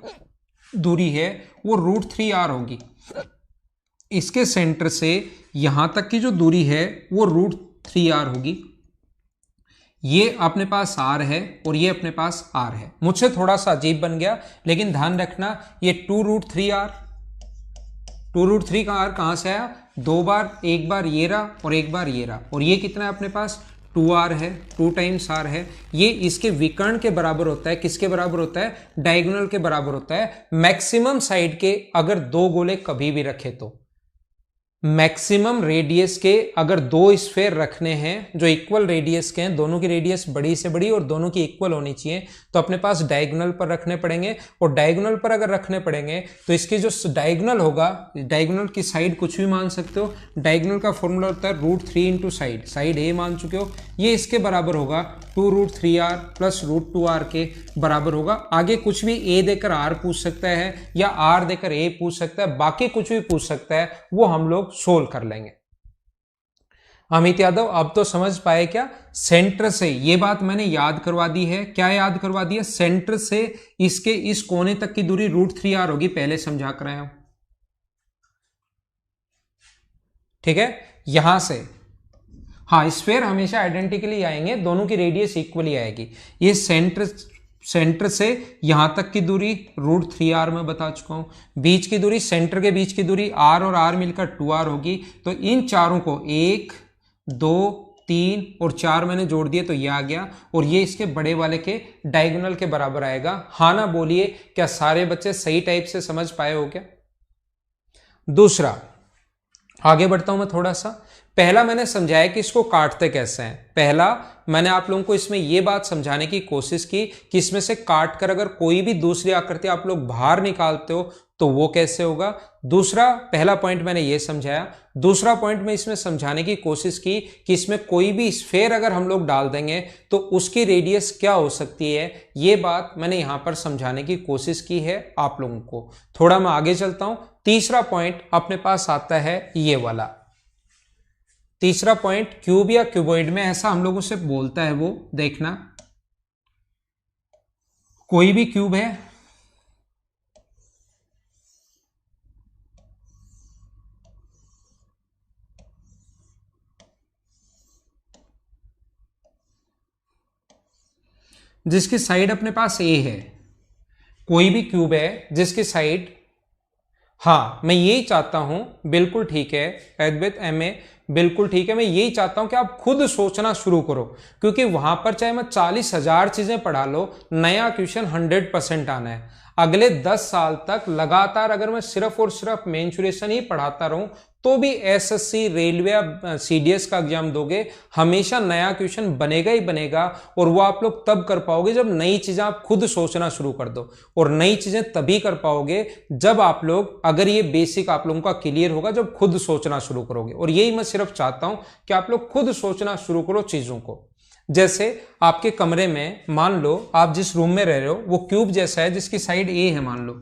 दूरी है वो √3r होगी। इसके सेंटर से यहां तक की जो दूरी है वो √3r होगी। ये अपने पास r है और ये अपने पास r है। मुझसे थोड़ा सा अजीब बन गया, लेकिन ध्यान रखना ये 2√3r, 2√3 का r कहां से आया, 2 बार, एक बार ये रहा और एक बार ये रहा, और ये कितना है अपने पास 2r है, 2 टाइम्स r है। ये इसके विकर्ण के बराबर होता है, किसके बराबर होता है, डायगोनल के बराबर होता है। मैक्सिमम साइड के अगर 2 गोले कभी भी रखे तो, मैक्सिमम रेडियस के अगर 2 स्फेयर रखने हैं जो इक्वल रेडियस के हैं, दोनों की रेडियस बड़ी से बड़ी और दोनों की इक्वल होनी चाहिए, तो अपने पास डायगोनल पर रखने पड़ेंगे। और डायगोनल पर अगर रखने पड़ेंगे तो इसकी जो डायगोनल होगा, डायगोनल की साइड कुछ भी मान सकते हो, डायगोनल का फॉर्मूला होता है √3 इंटू साइड, साइड ए मान चुके हो, ये इसके बराबर होगा 2√3r प्लस √2r के बराबर होगा। आगे कुछ भी a देकर r पूछ सकता है या r देकर a पूछ सकता है, बाकी कुछ भी पूछ सकता है, वो हम लोग सोल्व कर लेंगे। अमित यादव अब तो समझ पाए क्या, सेंटर से, ये बात मैंने याद करवा दी है। क्या याद करवा दी है, सेंटर से इसके इस कोने तक की दूरी √3r होगी, पहले समझा कर आया हूं, ठीक है। यहां से हाँ, स्फेयर हमेशा आइडेंटिकली आएंगे, दोनों की रेडियस इक्वली आएगी। ये सेंटर से यहां तक की दूरी √3r में बता चुका हूं, बीच की दूरी, सेंटर के बीच की दूरी r और r मिलकर 2r होगी। तो इन चारों को 1 2 3 और 4 मैंने जोड़ दिए तो ये आ गया, और ये इसके बड़े वाले के डायगोनल के बराबर आएगा। हाँ ना बोलिए, क्या सारे बच्चे सही टाइप से समझ पाए हो क्या। दूसरा, आगे बढ़ता हूं मैं थोड़ा सा। पहला मैंने समझाया कि इसको काटते कैसे हैं। पहला मैंने आप लोगों को इसमें यह बात समझाने की कोशिश की कि इसमें से काट कर अगर कोई भी दूसरी आकृति आप लोग बाहर निकालते हो तो वो कैसे होगा। दूसरा, पहला पॉइंट मैंने ये समझाया। दूसरा पॉइंट में इसमें समझाने की कोशिश की कि इसमें कोई भी स्फेयर अगर हम लोग डाल देंगे तो उसकी रेडियस क्या हो सकती है, ये बात मैंने यहां पर समझाने की कोशिश की है आप लोगों को। थोड़ा मैं आगे चलता हूं। तीसरा पॉइंट अपने पास आता है ये वाला। तीसरा पॉइंट, क्यूब या क्यूबॉइड में ऐसा हम लोगों से बोलता है, वो देखना, कोई भी क्यूब है, जिसकी साइड अपने पास ए है, कोई भी क्यूब है जिसकी साइड हाँ, मैं यही चाहता हूं, बिल्कुल ठीक है अद्वैत एमए, बिल्कुल ठीक है। मैं यही चाहता हूं कि आप खुद सोचना शुरू करो, क्योंकि वहां पर चाहे मैं 40,000 चीजें पढ़ा लो, नया क्वेश्चन 100% आना है। अगले 10 साल तक लगातार अगर मैं सिर्फ और सिर्फ मेंसुरेशन ही पढ़ाता रहूं तो भी एसएससी, रेलवे या सीडीएस का एग्जाम दोगे, हमेशा नया क्वेश्चन बनेगा ही बनेगा। और वो आप लोग तब कर पाओगे जब नई चीजें आप खुद सोचना शुरू कर दो, और नई चीजें तभी कर पाओगे जब आप लोग, अगर ये बेसिक आप लोगों का क्लियर होगा, जब खुद सोचना शुरू करोगे। और यही मैं सिर्फ चाहता हूं कि आप लोग खुद सोचना शुरू करो चीजों को। जैसे आपके कमरे में मान लो आप जिस रूम में रह रहे हो वो क्यूब जैसा है, जिसकी साइड ए है। मान लो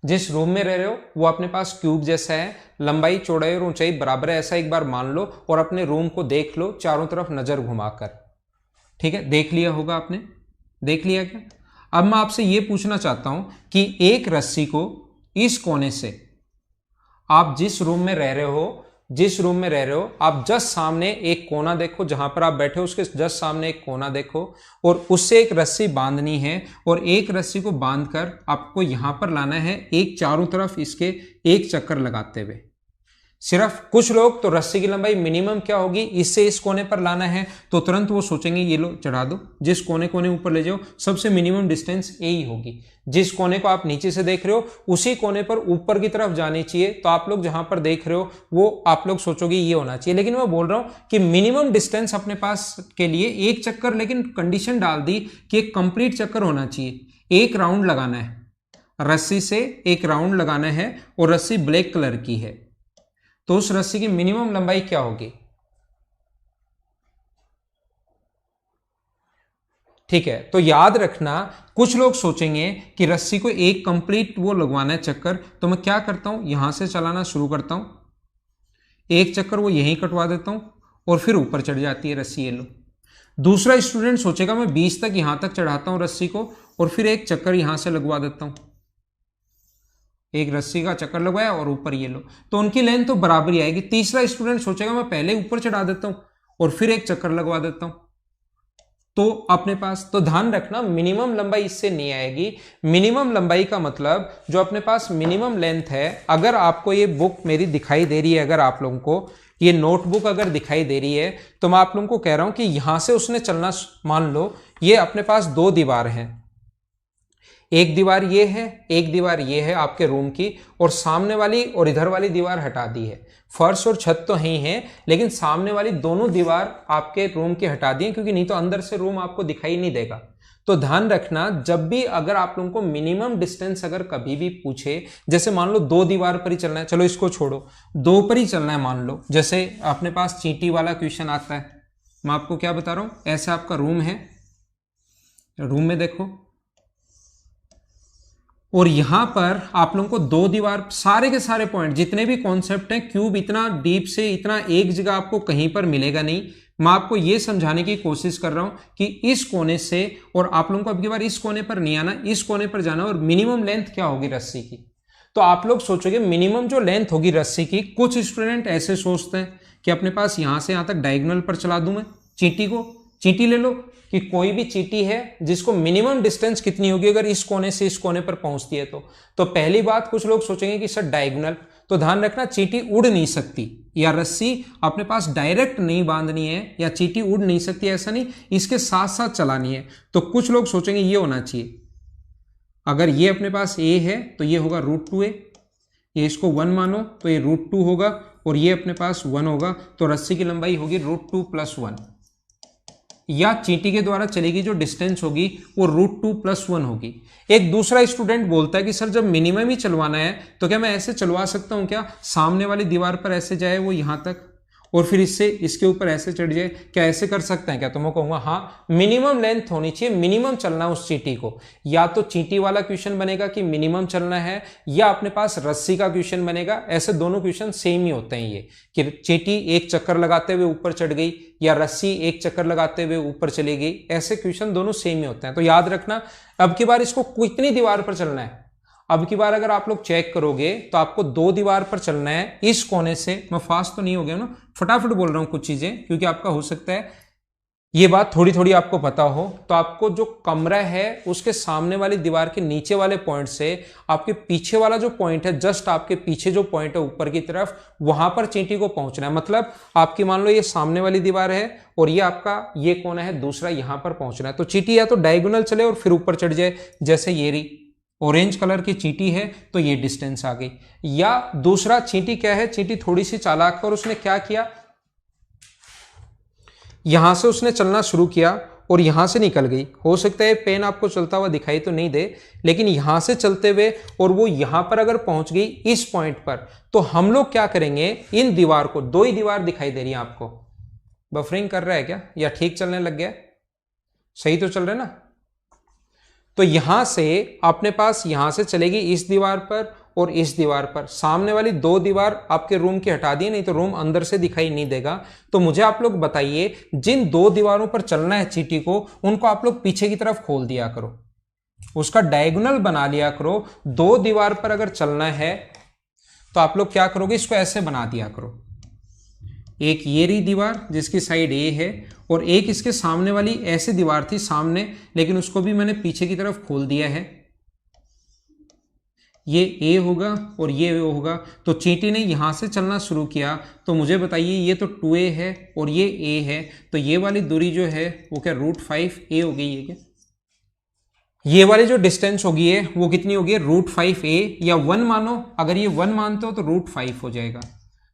जिस रूम में रह रहे हो वो अपने पास क्यूब जैसा है, लंबाई, चौड़ाई और ऊंचाई बराबर है, ऐसा एक बार मान लो और अपने रूम को देख लो चारों तरफ नजर घुमाकर। ठीक है, देख लिया होगा आपने, देख लिया क्या? अब मैं आपसे ये पूछना चाहता हूं कि एक रस्सी को इस कोने से, आप जिस रूम में रह रहे हो, जिस रूम में रह रहे हो, आप जस्ट सामने एक कोना देखो, जहां पर आप बैठे हो उसके जस्ट सामने एक कोना देखो, और उससे एक रस्सी बांधनी है, और एक रस्सी को बांधकर आपको यहां पर लाना है, एक चारों तरफ इसके एक चक्कर लगाते हुए। सिर्फ कुछ लोग तो रस्सी की लंबाई मिनिमम क्या होगी, इससे इस कोने पर लाना है, तो तुरंत वो सोचेंगे ये लो चढ़ा दो, जिस कोने कोने ऊपर ले जाओ, सबसे मिनिमम डिस्टेंस यही होगी। जिस कोने को आप नीचे से देख रहे हो उसी कोने पर ऊपर की तरफ जानी चाहिए, तो आप लोग जहां पर देख रहे हो वो आप लोग सोचोगे ये होना चाहिए। लेकिन मैं बोल रहा हूं कि मिनिमम डिस्टेंस अपने पास के लिए एक चक्कर, लेकिन कंडीशन डाल दी कि एक कंप्लीट चक्कर होना चाहिए, एक राउंड लगाना है, रस्सी से एक राउंड लगाना है, और रस्सी ब्लैक कलर की है, तो उस रस्सी की मिनिमम लंबाई क्या होगी? ठीक है, तो याद रखना, कुछ लोग सोचेंगे कि रस्सी को एक कंप्लीट वो लगवाना है चक्कर, तो मैं क्या करता हूं, यहां से चलाना शुरू करता हूं, एक चक्कर वो यहीं कटवा देता हूं, और फिर ऊपर चढ़ जाती है रस्सी, ये लो। दूसरा स्टूडेंट सोचेगा मैं 20 तक यहां तक चढ़ाता हूं रस्सी को, और फिर एक चक्कर यहां से लगवा देता हूं, एक रस्सी का चक्कर लगवाया और ऊपर ये लो, तो उनकी लेंथ तो बराबर ही आएगी। तीसरा स्टूडेंट सोचेगा मैं पहले ऊपर चढ़ा देता हूं और फिर एक चक्कर लगवा देता हूं, तो अपने पास, तो ध्यान रखना मिनिमम लंबाई इससे नहीं आएगी। मिनिमम लंबाई का मतलब जो अपने पास मिनिमम लेंथ है, अगर आपको ये बुक मेरी दिखाई दे रही है, अगर आप लोगों को ये नोटबुक अगर दिखाई दे रही है, तो मैं आप लोगों को कह रहा हूं कि यहां से उसने चलना, मान लो ये अपने पास दो दीवार हैं, एक दीवार ये है, एक दीवार ये है आपके रूम की, और सामने वाली और इधर वाली दीवार हटा दी है। फर्श और छत तो ही है, लेकिन सामने वाली दोनों दीवार आपके रूम की हटा दी है, क्योंकि नहीं तो अंदर से रूम आपको दिखाई नहीं देगा। तो ध्यान रखना, जब भी अगर आप लोगों को मिनिमम डिस्टेंस अगर कभी भी पूछे, जैसे मान लो दो दीवार पर ही चलना है, चलो इसको छोड़ो, दो पर ही चलना है मान लो, जैसे अपने पास चींटी वाला क्वेश्चन आता है, मैं आपको क्या बता रहा हूं, ऐसा आपका रूम है, रूम में देखो, और यहां पर आप लोगों को दो दीवार, सारे के सारे पॉइंट जितने भी कॉन्सेप्ट हैं, क्यूब इतना डीप से इतना एक जगह आपको कहीं पर मिलेगा नहीं। मैं आपको यह समझाने की कोशिश कर रहा हूं कि इस कोने से, और आप लोगों को अब की बार इस कोने पर नहीं आना, इस कोने पर जाना, और मिनिमम लेंथ क्या होगी रस्सी की। तो आप लोग सोचोगे मिनिमम जो लेंथ होगी रस्सी की, कुछ स्टूडेंट ऐसे सोचते हैं कि अपने पास यहां से यहां तक डायगोनल पर चला दूं मैं चींटी को, चींटी ले लो कि कोई भी चींटी है जिसको मिनिमम डिस्टेंस कितनी होगी अगर इस कोने से इस कोने पर पहुंचती है, तो पहली बात कुछ लोग सोचेंगे कि सर डायगोनल, तो ध्यान रखना चींटी उड़ नहीं सकती, या रस्सी अपने पास डायरेक्ट नहीं बांधनी है, या चींटी उड़ नहीं सकती, ऐसा नहीं, इसके साथ साथ चलानी है। तो कुछ लोग सोचेंगे ये होना चाहिए, अगर ये अपने पास ए है तो ये होगा √2a, ये इसको 1 मानो तो ये √2 होगा, और ये अपने पास 1 होगा, तो रस्सी की लंबाई होगी √2 + 1, या चींटी के द्वारा चलेगी जो डिस्टेंस होगी वो √2 + 1 होगी। एक दूसरा स्टूडेंट बोलता है कि सर जब मिनिमम ही चलवाना है तो क्या मैं ऐसे चलवा सकता हूं क्या, सामने वाली दीवार पर ऐसे जाए वो यहां तक, और फिर इससे इसके ऊपर ऐसे चढ़ जाए, क्या ऐसे कर सकते हैं क्या? तो मैं कहूंगा हाँ, मिनिमम लेंथ होनी चाहिए, मिनिमम चलना उस चींटी को। या तो चींटी वाला क्वेश्चन बनेगा कि मिनिमम चलना है, या अपने पास रस्सी का क्वेश्चन बनेगा। ऐसे दोनों क्वेश्चन सेम ही होते हैं, ये कि चींटी एक चक्कर लगाते हुए ऊपर चढ़ गई, या रस्सी एक चक्कर लगाते हुए ऊपर चली गई, ऐसे क्वेश्चन दोनों सेम ही होते हैं। तो याद रखना, अब की बार इसको कितनी दीवार पर चलना है, अब की बार अगर आप लोग चेक करोगे तो आपको दो दीवार पर चलना है, इस कोने से, मैं फास्ट तो नहीं हो गया ना, फटाफट बोल रहा हूं कुछ चीजें, क्योंकि आपका हो सकता है ये बात थोड़ी थोड़ी आपको पता हो तो आपको जो कमरा है उसके सामने वाली दीवार के नीचे वाले पॉइंट से आपके पीछे वाला जो पॉइंट है, जस्ट आपके पीछे जो पॉइंट है ऊपर की तरफ, वहां पर चींटी को पहुंचना है। मतलब आपकी मान लो ये सामने वाली दीवार है और ये आपका ये कोना है दूसरा, यहां पर पहुंचना है। तो चींटी या तो डायगोनल चले और फिर ऊपर चढ़ जाए, जैसे ये रही ऑरेंज कलर की चींटी है तो ये डिस्टेंस आ गई। या दूसरा चींटी क्या है, चींटी थोड़ी सी चालाक है और उसने क्या किया, यहां से उसने चलना शुरू किया और यहां से निकल गई। हो सकता है पेन आपको चलता हुआ दिखाई तो नहीं दे, लेकिन यहां से चलते हुए और वो यहां पर अगर पहुंच गई इस पॉइंट पर, तो हम लोग क्या करेंगे, इन दीवार को, दो ही दीवार दिखाई दे रही है आपको, बफरिंग कर रहा है क्या या ठीक चलने लग गया, सही तो चल रहा है ना। तो यहां से अपने पास यहां से चलेगी इस दीवार पर और इस दीवार पर, सामने वाली दो दीवार आपके रूम की हटा दी, नहीं तो रूम अंदर से दिखाई नहीं देगा। तो मुझे आप लोग बताइए, जिन दो दीवारों पर चलना है चींटी को, उनको आप लोग पीछे की तरफ खोल दिया करो, उसका डायगोनल बना लिया करो। दो दीवार पर अगर चलना है तो आप लोग क्या करोगे, इसको ऐसे बना दिया करो, एक ये रही दीवार जिसकी साइड ए है और एक इसके सामने वाली ऐसी दीवार थी सामने, लेकिन उसको भी मैंने पीछे की तरफ खोल दिया है। ये ए होगा और ये होगा। तो चींटी ने यहां से चलना शुरू किया, तो मुझे बताइए ये तो 2a है और ये a है, तो ये वाली दूरी जो है वो क्या √5a हो गई है क्या, ये वाली जो डिस्टेंस होगी है वो कितनी होगी, √5a, या 1 मानो, अगर ये 1 मानते हो तो √5 हो जाएगा।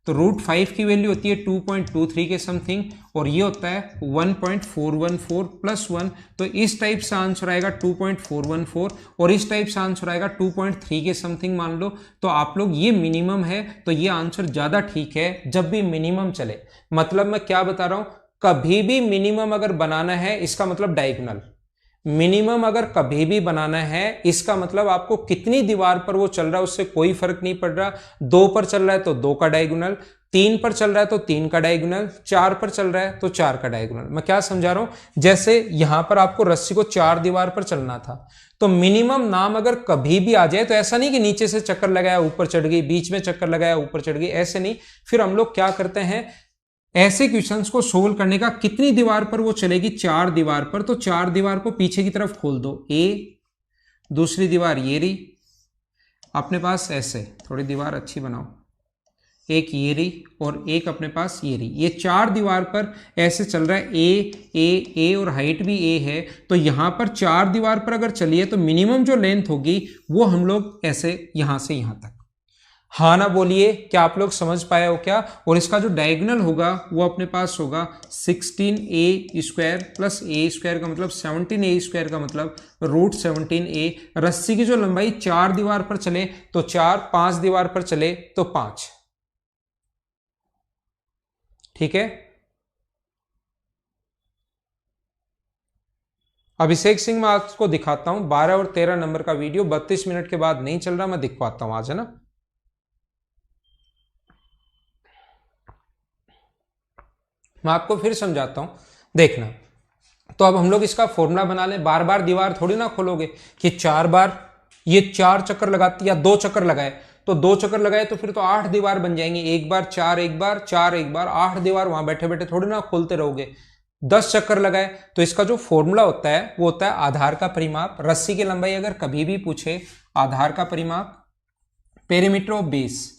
तो √5 की वैल्यू होती है 2.23 के समथिंग और ये होता है 1.414 प्लस 1। तो इस टाइप से आंसर आएगा 2.414 और इस टाइप से आंसर आएगा 2.3 के समथिंग मान लो। तो आप लोग ये मिनिमम है, तो ये आंसर ज्यादा ठीक है जब भी मिनिमम चले। मतलब मैं क्या बता रहा हूं, कभी भी मिनिमम अगर बनाना है इसका मतलब डायगोनल, मिनिमम अगर कभी भी बनाना है इसका मतलब आपको कितनी दीवार पर वो चल रहा है उससे कोई फर्क नहीं पड़ रहा। 2 पर चल रहा है तो 2 का डायगोनल, 3 पर चल रहा है तो 3 का डायगोनल, 4 पर चल रहा है तो 4 का डायगोनल। मैं क्या समझा रहा हूं, जैसे यहां पर आपको रस्सी को 4 दीवार पर चलना था, तो मिनिमम नाम अगर कभी भी आ जाए तो ऐसा नहीं कि नीचे से चक्कर लगाया ऊपर चढ़ गई, बीच में चक्कर लगाया ऊपर चढ़ गई, ऐसे नहीं। फिर हम लोग क्या करते हैं, ऐसे क्वेश्चंस को सोल्व करने का, कितनी दीवार पर वो चलेगी, 4 दीवार पर, तो 4 दीवार को पीछे की तरफ खोल दो, ए, दूसरी दीवार ये रही अपने पास, ऐसे थोड़ी दीवार अच्छी बनाओ, एक ये रही और एक अपने पास ये रही। ये 4 दीवार पर ऐसे चल रहा है, ए और हाइट भी ए है, तो यहां पर 4 दीवार पर अगर चलिए तो मिनिमम जो लेंथ होगी वो हम लोग ऐसे यहां से यहां तक। हाँ ना बोलिए, क्या आप लोग समझ पाए हो क्या। और इसका जो डायगोनल होगा वो अपने पास होगा 16a² प्लस a² का मतलब 17a² का मतलब √17a। रस्सी की जो लंबाई 4 दीवार पर चले तो 4, 5 दीवार पर चले तो 5, ठीक है। अभिषेक सिंह मैं आपको दिखाता हूं 12 और 13 नंबर का वीडियो, 32 मिनट के बाद नहीं चल रहा, मैं दिखवाता हूं आज, है ना। मैं आपको फिर समझाता हूं, देखना। तो अब हम लोग इसका फॉर्मूला बना लें, बार बार दीवार थोड़ी ना खोलोगे कि 4 बार ये 4 चक्कर लगाती या 2 चक्कर लगाए, तो 2 चक्कर लगाए तो फिर तो 8 दीवार बन जाएंगी, एक बार 4 एक बार 4 एक बार 8 दीवार, वहां बैठे बैठे थोड़ी ना खोलते रहोगे। 10 चक्कर लगाए तो इसका जो फॉर्मूला होता है वो होता है आधार का परिमाप, रस्सी की लंबाई अगर कभी भी पूछे, आधार का परिमाप, perimeter of base,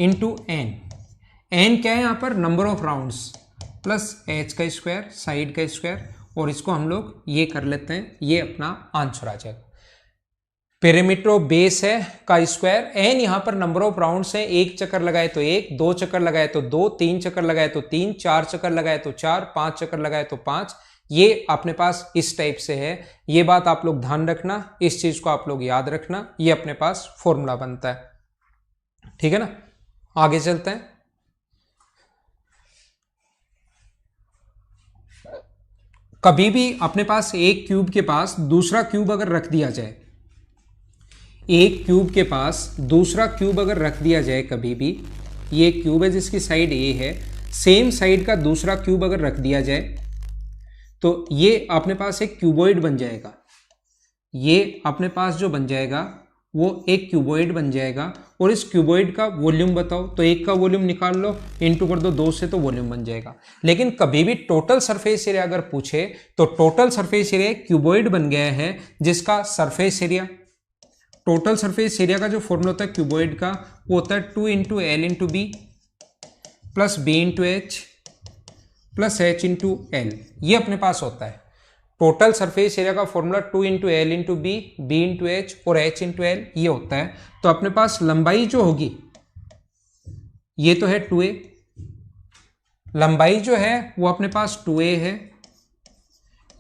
into N क्या है यहां पर, number of rounds, plus h का स्क्वायर, साइड का स्क्वायर, और इसको हम लोग ये कर लेते हैं, ये अपना आंसर आ जाएगा। पेरीमीटर ऑफ बेस है का स्क्वायर, एन यहां पर नंबर ऑफ राउंड्स है, 1 चक्कर लगाए तो 1, 2 चक्कर लगाए तो 2, 3 चक्कर लगाए तो 3, 4 चक्कर लगाए तो 4, 5 चक्कर लगाए तो 5। ये अपने पास इस टाइप से है, ये बात आप लोग ध्यान रखना, इस चीज को आप लोग याद रखना, ये अपने पास फॉर्मूला बनता है, ठीक है ना। आगे चलते हैं। कभी भी अपने पास एक क्यूब के पास दूसरा क्यूब अगर रख दिया जाए, एक क्यूब के पास दूसरा क्यूब अगर रख दिया जाए, कभी भी ये क्यूब है जिसकी साइड ए है, सेम साइड का दूसरा क्यूब अगर रख दिया जाए तो ये अपने पास एक क्यूबॉइड बन जाएगा। ये अपने पास जो बन जाएगा वो एक क्यूबॉइड बन जाएगा। और इस क्यूबॉइड का वॉल्यूम बताओ, तो एक का वॉल्यूम निकाल लो, इंटू कर दो 2 से, तो वॉल्यूम बन जाएगा। लेकिन कभी भी टोटल सरफेस एरिया अगर पूछे तो टोटल सरफेस एरिया क्यूबॉइड बन गया है, जिसका surface area, total surface area का जो फॉर्मूला होता है क्यूबॉइड का, वो होता है 2 into L into B plus B into H plus H into L. ये अपने पास होता है टोटल सरफेस एरिया का formula 2 into L into B, B into H और एच इंटू एल, ये होता है। तो अपने पास लंबाई जो होगी, ये तो है 2a, लंबाई जो है वो अपने पास 2a है,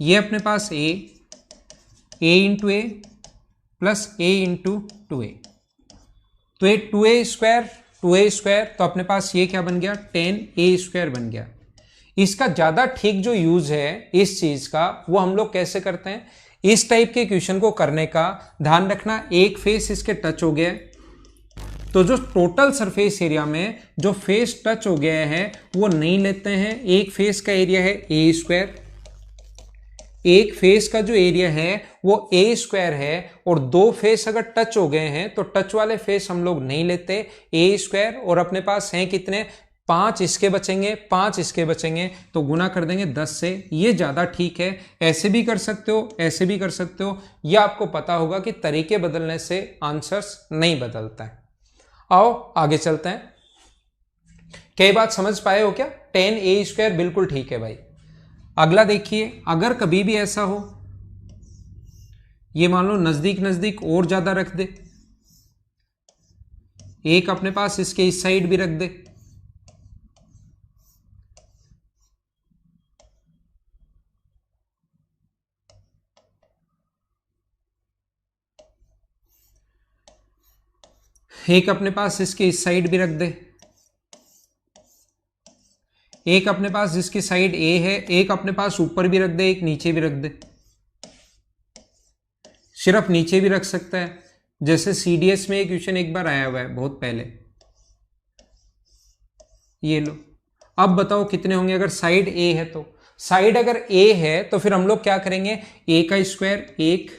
ये अपने पास a into A plus a into 2a, तो ये 2a स्क्वायर, तो अपने पास ये क्या बन गया 10a स्क्वायर बन गया। इसका ज्यादा ठीक जो यूज है इस चीज का, वो हम लोग कैसे करते हैं, इस टाइप के क्वेश्चन को करने का ध्यान रखना, एक फेस इसके टच हो गया है, तो जो टोटल सरफेस एरिया में जो फेस टच हो गया है वो नहीं लेते हैं। एक फेस का एरिया है ए स्क्वायर, एक फेस का जो एरिया है वो ए स्क्वायर है, और दो फेस अगर टच हो गए हैं तो टच वाले फेस हम लोग नहीं लेते, ए स्क्वायर, और अपने पास हैं कितने 5 इसके बचेंगे, 5 इसके बचेंगे, तो गुना कर देंगे 10 से। ये ज्यादा ठीक है, ऐसे भी कर सकते हो, ऐसे भी कर सकते हो, या आपको पता होगा कि तरीके बदलने से आंसर्स नहीं बदलता है। आओ आगे चलते हैं। क्या बात समझ पाए हो क्या, 10a स्क्वायर बिल्कुल ठीक है भाई। अगला देखिए, अगर कभी भी ऐसा हो, ये मान लो नजदीक नजदीक और ज्यादा रख दे, एक अपने पास इसके इस साइड भी रख दे, एक अपने पास इसके इस साइड भी रख दे, एक अपने पास जिसकी साइड ए है, एक अपने पास ऊपर भी रख दे, एक नीचे भी रख दे, सिर्फ नीचे भी रख सकता है, जैसे सीडीएस में एक क्वेश्चन एक बार आया हुआ है बहुत पहले। ये लो, अब बताओ कितने होंगे अगर साइड ए है तो, साइड अगर ए है तो फिर हम लोग क्या करेंगे, ए का स्क्वायर 1,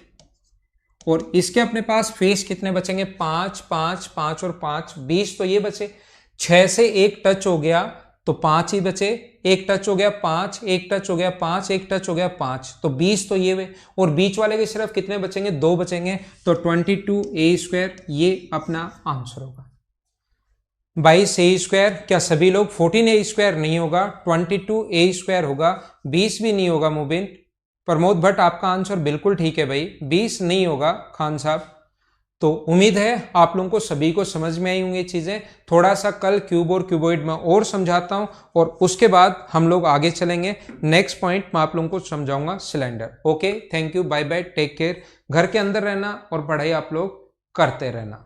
और इसके अपने पास फेस कितने बचेंगे 5 5 5 और 5 20, तो ये बचे 6 से एक टच हो गया तो 5 ही बचे, एक टच हो गया 5, एक टच हो गया 5, एक टच हो गया 5, तो 20 तो ये वे, और बीच वाले के सिर्फ कितने बचेंगे 2 बचेंगे, तो 22a स्क्वायर ये अपना आंसर होगा। 22a स्क्वायर, क्या सभी लोग 14a स्क्वायर नहीं होगा, 22a स्क्वायर होगा, 20 भी नहीं होगा। मुबिन प्रमोद भट्ट आपका आंसर बिल्कुल ठीक है भाई, 20 नहीं होगा खान साहब। तो उम्मीद है आप लोगों को सभी को समझ में आई होंगी चीजें। थोड़ा सा कल क्यूब और क्यूबॉइड में और समझाता हूं, और उसके बाद हम लोग आगे चलेंगे। नेक्स्ट पॉइंट मैं आप लोगों को समझाऊंगा cylinder. Okay, thank you, bye bye, take care. घर के अंदर रहना और पढ़ाई आप लोग करते रहना।